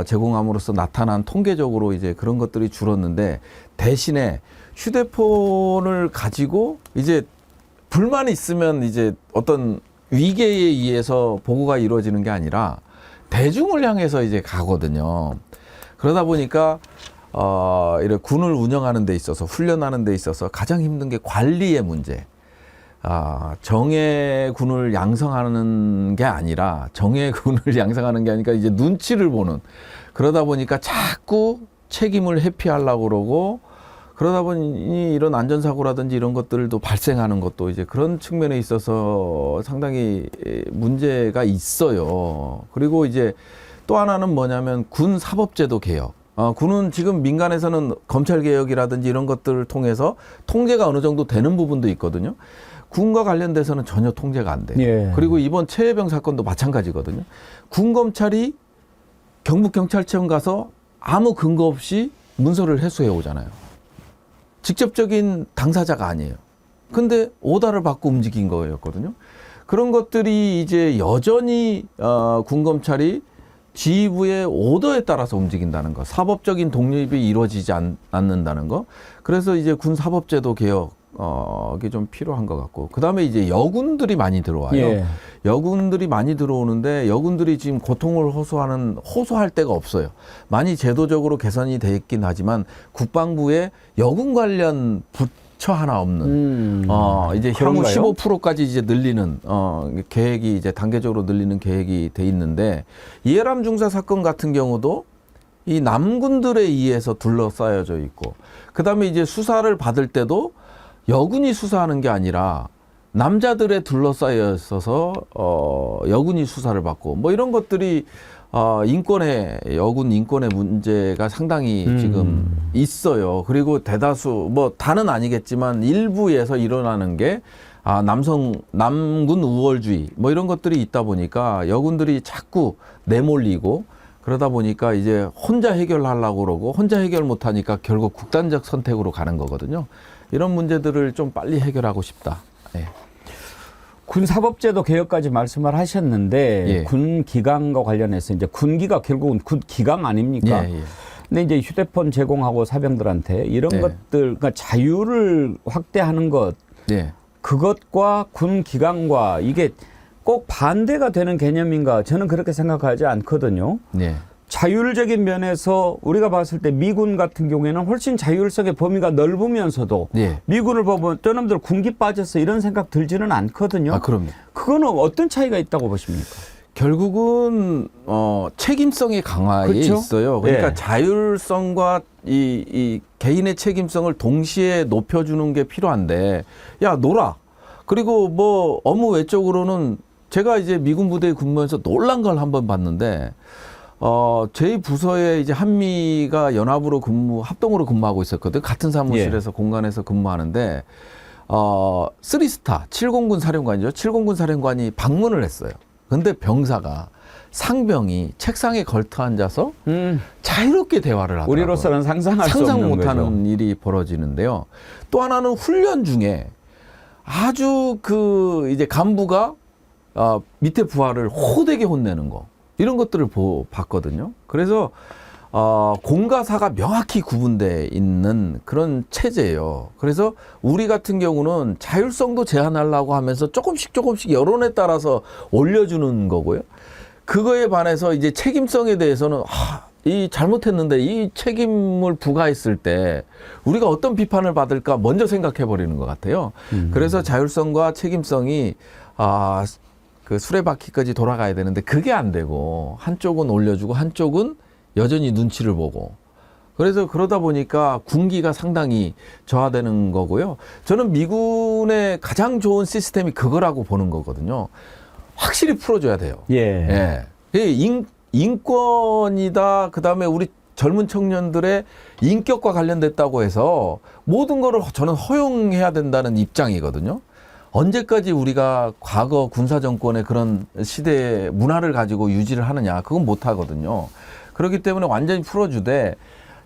제공함으로써 나타난 통계적으로 이제 그런 것들이 줄었는데, 대신에 휴대폰을 가지고 이제 불만이 있으면 이제 어떤 위계에 의해서 보고가 이루어지는 게 아니라 대중을 향해서 이제 가거든요. 그러다 보니까 이런 군을 운영하는 데 있어서, 훈련하는 데 있어서 가장 힘든 게 관리의 문제. 정예군을 양성하는 게 아니라, 정예군을 양성하는 게 아니라 이제 눈치를 보는. 그러다 보니까 자꾸 책임을 회피하려고 그러고, 그러다 보니 이런 안전사고라든지 이런 것들도 발생하는 것도 이제 그런 측면에 있어서 상당히 문제가 있어요. 그리고 이제 또 하나는 뭐냐면 군 사법제도 개혁. 군은 지금 민간에서는 검찰 개혁이라든지 이런 것들을 통해서 통제가 어느 정도 되는 부분도 있거든요. 군과 관련돼서는 전혀 통제가 안 돼요. 예. 그리고 이번 최혜병 사건도 마찬가지거든요. 군 검찰이 경북경찰청 가서 아무 근거 없이 문서를 해소해 오잖아요. 직접적인 당사자가 아니에요. 근데 오다를 받고 움직인 거였거든요. 그런 것들이 이제 여전히 군 검찰이 지휘부의 오더에 따라서 움직인다는 거, 사법적인 독립이 이루어지지 않는다는 거. 그래서 이제 군 사법제도 개혁이 좀 필요한 것 같고, 그 다음에 이제 여군들이 많이 들어와요. 예. 여군들이 많이 들어오는데, 여군들이 지금 고통을 호소할 데가 없어요. 많이 제도적으로 개선이 돼 있긴 하지만 국방부에 여군 관련 부처 하나 없는, 이제 향후 그런가요? 15%까지 이제 늘리는 계획이 이제 단계적으로 늘리는 계획이 돼 있는데, 이해람 중사 사건 같은 경우도 이 남군들에 의해서 둘러싸여져 있고, 그 다음에 이제 수사를 받을 때도 여군이 수사하는 게 아니라 남자들에 둘러싸여 있어서 여군이 수사를 받고, 뭐 이런 것들이 여군 인권의 문제가 상당히 지금 있어요. 그리고 대다수, 뭐 다는 아니겠지만 일부에서 일어나는 게 남군 우월주의 뭐 이런 것들이 있다 보니까 여군들이 자꾸 내몰리고, 그러다 보니까 이제 혼자 해결하려고 그러고, 혼자 해결 못하니까 결국 극단적 선택으로 가는 거거든요. 이런 문제들을 좀 빨리 해결하고 싶다. 예. 군 사법제도 개혁까지 말씀을 하셨는데, 예. 군 기강과 관련해서 이제 군기가 결국은 군 기강 아닙니까? 예, 예. 근데 이제 휴대폰 제공하고 사병들한테 이런 네. 것들, 그러니까 자유를 확대하는 것, 예. 그것과 군 기강과 이게 꼭 반대가 되는 개념인가, 저는 그렇게 생각하지 않거든요. 예. 자율적인 면에서 우리가 봤을 때 미군 같은 경우에는 훨씬 자율성의 범위가 넓으면서도 예. 미군을 보면 저놈들 군기 빠졌어 이런 생각 들지는 않거든요. 그럼요. 그거는 어떤 차이가 있다고 보십니까? 결국은 책임성의 강화에 그렇죠? 있어요. 그러니까 예. 자율성과 이 개인의 책임성을 동시에 높여주는 게 필요한데, 야 놀아. 그리고 뭐 업무 외적으로는 제가 이제 미군 부대에 근무해서 놀란 걸 한번 봤는데, 제 부서에 이제 한미가 연합으로 합동으로 근무하고 있었거든. 같은 사무실에서 공간에서 근무하는데, 3스타 7공군 사령관이죠. 7공군 사령관이 방문을 했어요. 근데 병사가, 상병이 책상에 걸터 앉아서 자유롭게 대화를 하더라고요. 우리로서는 상상할 수 없는 못하는 거죠. 일이 벌어지는데요. 또 하나는 훈련 중에 아주 이제 간부가 밑에 부하를 호되게 혼내는 거, 이런 것들을 봤거든요. 그래서 공과 사가 명확히 구분되어 있는 그런 체제예요. 그래서 우리 같은 경우는 자율성도 제한하려고 하면서 조금씩 여론에 따라서 올려주는 거고요. 그거에 반해서 이제 책임성에 대해서는 이 잘못했는데 이 책임을 부과했을 때 우리가 어떤 비판을 받을까 먼저 생각해 버리는 것 같아요. 그래서 자율성과 책임성이 그 수레바퀴까지 돌아가야 되는데 그게 안 되고 한쪽은 올려주고 한쪽은 여전히 눈치를 보고 그래서 그러다 보니까 군기가 상당히 저하되는 거고요. 저는 미군의 가장 좋은 시스템이 그거라고 보는 거거든요. 확실히 풀어줘야 돼요. 예. 인권이다. 그다음에 우리 젊은 청년들의 인격과 관련됐다고 해서 모든 거를 저는 허용해야 된다는 입장이거든요. 언제까지 우리가 과거 군사정권의 그런 시대의 문화를 가지고 유지를 하느냐. 그건 못 하거든요. 그렇기 때문에 완전히 풀어주되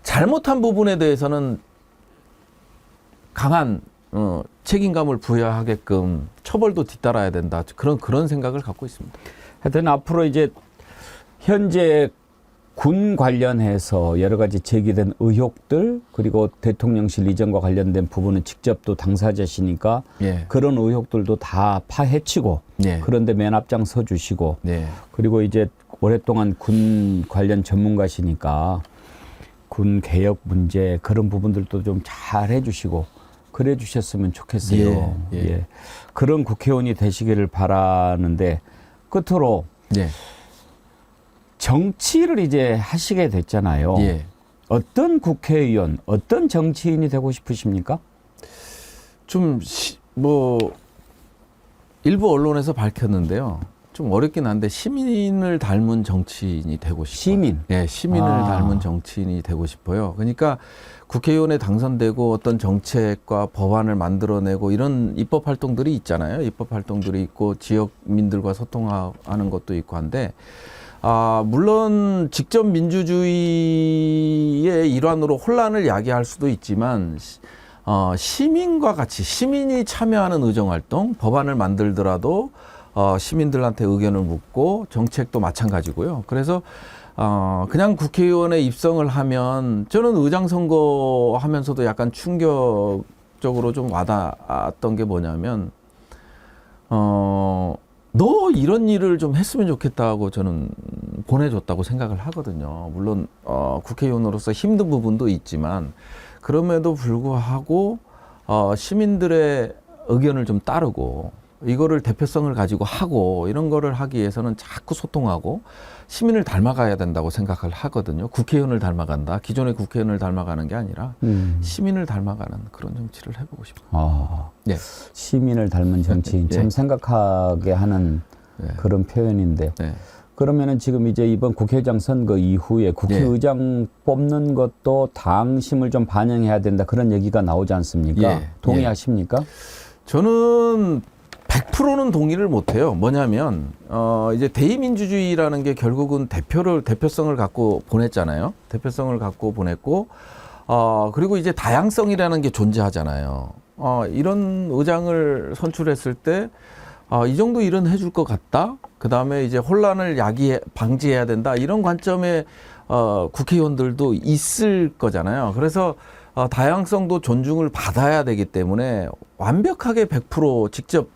잘못한 부분에 대해서는 강한 책임감을 부여하게끔 처벌도 뒤따라야 된다. 그런 생각을 갖고 있습니다. 하여튼 앞으로 이제 현재 군 관련해서 여러 가지 제기된 의혹들 그리고 대통령실 이전과 관련된 부분은 직접 또 당사자시니까 그런 의혹들도 다 파헤치고 그런데 맨 앞장 서 주시고 그리고 이제 오랫동안 군 관련 전문가시니까 군 개혁 문제 그런 부분들도 좀 잘 해주시고 그래 주셨으면 좋겠어요. 그런 국회의원이 되시기를 바라는데 끝으로 정치를 이제 하시게 됐잖아요. 어떤 국회의원, 어떤 정치인이 되고 싶으십니까? 좀 일부 언론에서 밝혔는데요. 좀 어렵긴 한데 시민을 닮은 정치인이 되고 싶어요. 시민? 네, 시민을 닮은 정치인이 되고 싶어요. 그러니까 국회의원에 당선되고 어떤 정책과 법안을 만들어내고 이런 입법 활동들이 있잖아요. 입법 활동들이 있고 지역민들과 소통하는 것도 있고 한데 물론 직접 민주주의의 일환으로 혼란을 야기할 수도 있지만 시민과 같이 시민이 참여하는 의정활동, 법안을 만들더라도 시민들한테 의견을 묻고 정책도 마찬가지고요. 그래서 그냥 국회의원에 입성을 하면 저는 의장 선거 하면서도 약간 충격적으로 좀 와닿았던 게 뭐냐면 너 이런 일을 좀 했으면 좋겠다고 저는 보내줬다고 생각을 하거든요. 물론 국회의원으로서 힘든 부분도 있지만 그럼에도 불구하고 시민들의 의견을 좀 따르고 이거를 대표성을 가지고 하고 이런 거를 하기 위해서는 자꾸 소통하고 시민을 닮아가야 된다고 생각을 하거든요. 국회의원을 닮아간다. 기존의 국회의원을 닮아가는 게 아니라 시민을 닮아가는 그런 정치를 해보고 싶어요. 시민을 닮은 정치인 참 생각하게 하는 그런 표현인데 그러면은 지금 이제 이번 국회의장 선거 이후에 국회의장 뽑는 것도 당심을 좀 반영해야 된다 그런 얘기가 나오지 않습니까? 동의하십니까? 저는 100%는 동의를 못해요. 뭐냐면 이제 대의민주주의라는 게 결국은 대표성을 갖고 보냈잖아요. 대표성을 갖고 보냈고 그리고 이제 다양성이라는 게 존재하잖아요. 이런 의장을 선출했을 때 이 정도 일은 해줄 것 같다. 그 다음에 이제 혼란을 방지해야 된다. 이런 관점의 국회의원들도 있을 거잖아요. 그래서 다양성도 존중을 받아야 되기 때문에 완벽하게 100% 직접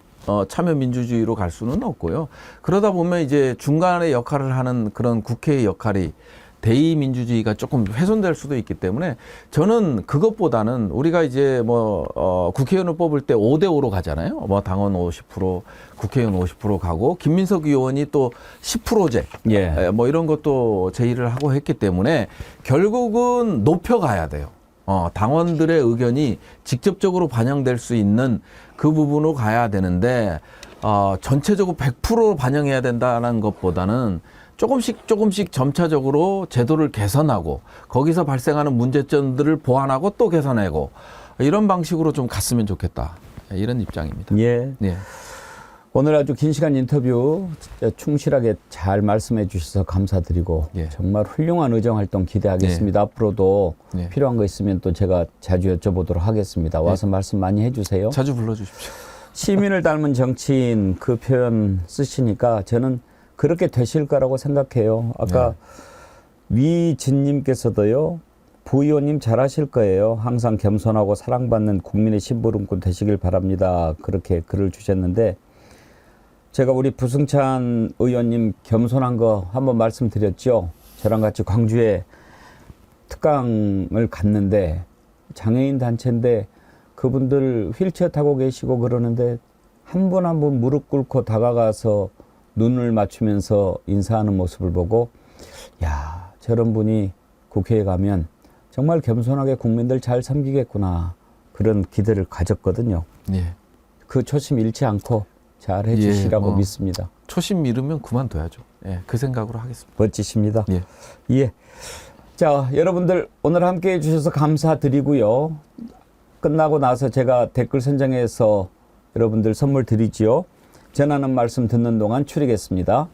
참여 민주주의로 갈 수는 없고요. 그러다 보면 이제 중간에 역할을 하는 그런 국회의 역할이 대의 민주주의가 조금 훼손될 수도 있기 때문에 저는 그것보다는 우리가 이제 국회의원을 뽑을 때 5대5로 가잖아요. 당원 50%, 국회의원 50% 가고 김민석 의원이 또 10%제 이런 것도 제의를 하고 했기 때문에 결국은 높여가야 돼요. 당원들의 의견이 직접적으로 반영될 수 있는 그 부분으로 가야 되는데 전체적으로 100% 반영해야 된다는 것보다는 조금씩 점차적으로 제도를 개선하고 거기서 발생하는 문제점들을 보완하고 또 개선하고 이런 방식으로 좀 갔으면 좋겠다. 이런 입장입니다. 오늘 아주 긴 시간 인터뷰 충실하게 잘 말씀해 주셔서 감사드리고 정말 훌륭한 의정활동 기대하겠습니다. 앞으로도 필요한 거 있으면 또 제가 자주 여쭤보도록 하겠습니다. 와서 말씀 많이 해주세요. 자주 불러주십시오. 시민을 닮은 정치인 그 표현 쓰시니까 저는 그렇게 되실 거라고 생각해요. 아까 위진님께서도요. 부의원님 잘하실 거예요. 항상 겸손하고 사랑받는 국민의 심부름꾼 되시길 바랍니다. 그렇게 글을 주셨는데 제가 우리 부승찬 의원님 겸손한 거 한번 말씀드렸죠. 저랑 같이 광주에 특강을 갔는데 장애인 단체인데 그분들 휠체어 타고 계시고 그러는데 한 분 한 분 무릎 꿇고 다가가서 눈을 맞추면서 인사하는 모습을 보고 야, 저런 분이 국회에 가면 정말 겸손하게 국민들 잘 섬기겠구나 그런 기대를 가졌거든요. 예. 그 초심 잃지 않고 잘 해주시라고 예, 믿습니다. 초심 잃으면 그만둬야죠. 예, 그 생각으로 하겠습니다. 멋지십니다. 예. 예. 자, 여러분들 오늘 함께 해주셔서 감사드리고요. 끝나고 나서 제가 댓글 선정해서 여러분들 선물 드리지요. 전하는 말씀 듣는 동안 추리겠습니다.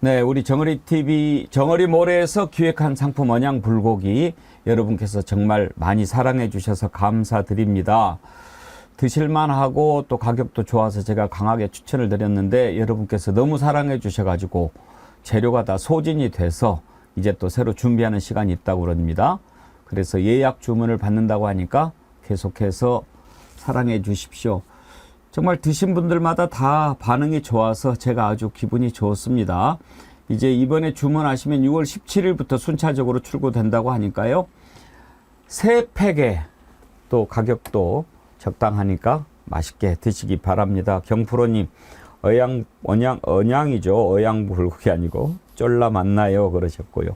네, 우리 정어리 TV 정어리 모래에서 기획한 상품 언양 불고기 여러분께서 정말 많이 사랑해 주셔서 감사드립니다. 드실만하고 또 가격도 좋아서 제가 강하게 추천을 드렸는데 여러분께서 너무 사랑해 주셔가지고 재료가 다 소진이 돼서 이제 또 새로 준비하는 시간이 있다고 그럽니다. 그래서 예약 주문을 받는다고 하니까 계속해서 사랑해 주십시오. 정말 드신 분들마다 다 반응이 좋아서 제가 아주 기분이 좋습니다. 이제 이번에 주문하시면 6월 17일부터 순차적으로 출고된다고 하니까요. 3팩에 또 가격도 적당하니까 맛있게 드시기 바랍니다. 경프로님, 언양이죠. 어양불고기 아니고 쫄라 맞나요? 그러셨고요.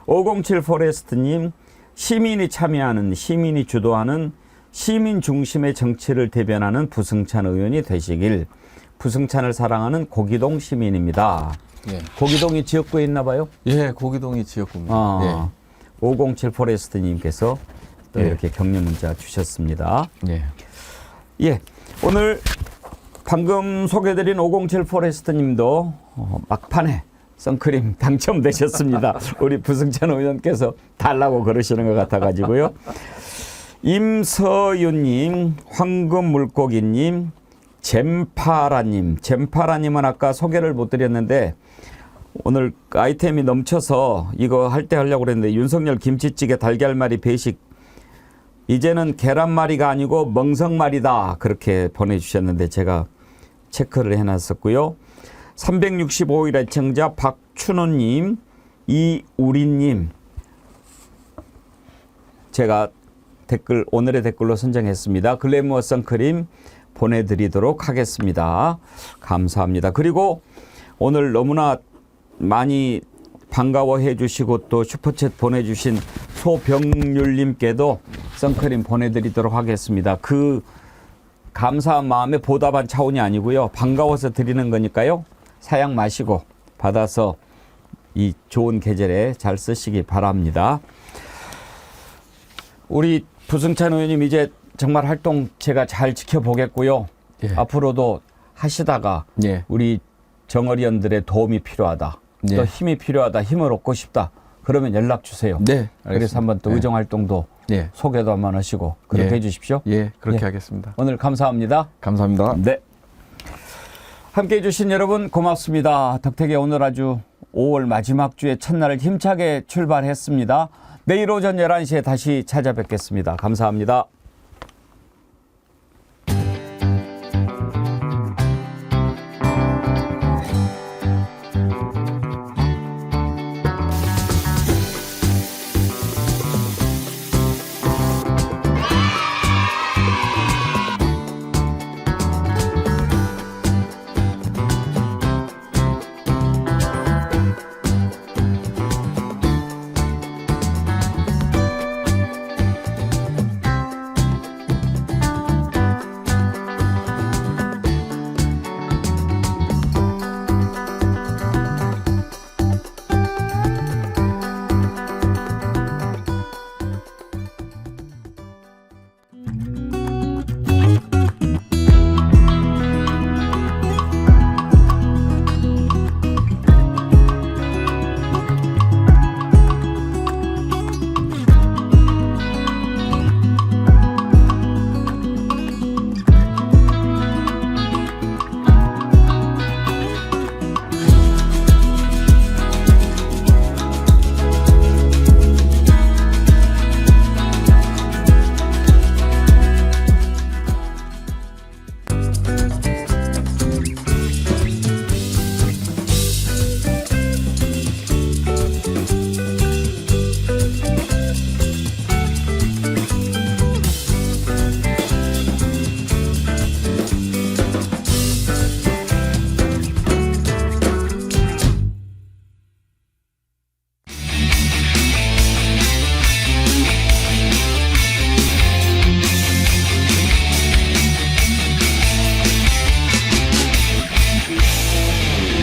507 포레스트님, 시민이 참여하는, 시민이 주도하는 시민 중심의 정치를 대변하는 부승찬 의원이 되시길. 부승찬을 사랑하는 고기동 시민입니다. 예. 고기동이 지역구에 있나 봐요? 예, 고기동이 지역구입니다. 아, 507 포레스트님께서 또 예. 이렇게 격려 문자 주셨습니다. 예. 예, 오늘 방금 소개드린 507 포레스트님도 막판에 선크림 당첨되셨습니다. 우리 부승찬 의원께서 달라고 그러시는 것 같아가지고요. 임서윤님, 황금물고기님, 잼파라님. 잼파라님은 아까 소개를 못 드렸는데 오늘 아이템이 넘쳐서 이거 할 때 하려고 그랬는데 윤석열 김치찌개 달걀말이 배식 이제는 계란말이가 아니고 멍석말이다 그렇게 보내주셨는데 제가 체크를 해놨었고요. 365일 애청자 박춘호님, 이우리님 제가 댓글 오늘의 댓글로 선정했습니다. 글래머 선크림 보내드리도록 하겠습니다. 감사합니다. 그리고 오늘 너무나 많이 반가워해 주시고 또 슈퍼챗 보내주신 소병률님께도 선크림 보내드리도록 하겠습니다. 그 감사한 마음에 보답한 차원이 아니고요. 반가워서 드리는 거니까요. 사양 마시고 받아서 이 좋은 계절에 잘 쓰시기 바랍니다. 우리 부승찬 의원님 이제 정말 활동 제가 잘 지켜보겠고요. 예. 앞으로도 하시다가 예. 우리 정어리원들의 도움이 필요하다. 예. 또 힘이 필요하다. 힘을 얻고 싶다. 그러면 연락 주세요. 네, 그래서 알겠습니다. 한번 또 예. 의정 활동도 예. 소개도 한번 하시고 그렇게 예. 해주십시오. 예, 그렇게 예. 하겠습니다. 오늘 감사합니다. 감사합니다. 네. 함께해 주신 여러분 고맙습니다. 덕택의 오늘 아주 5월 마지막 주의 첫날을 힘차게 출발했습니다. 내일 오전 11시에 다시 찾아뵙겠습니다. 감사합니다.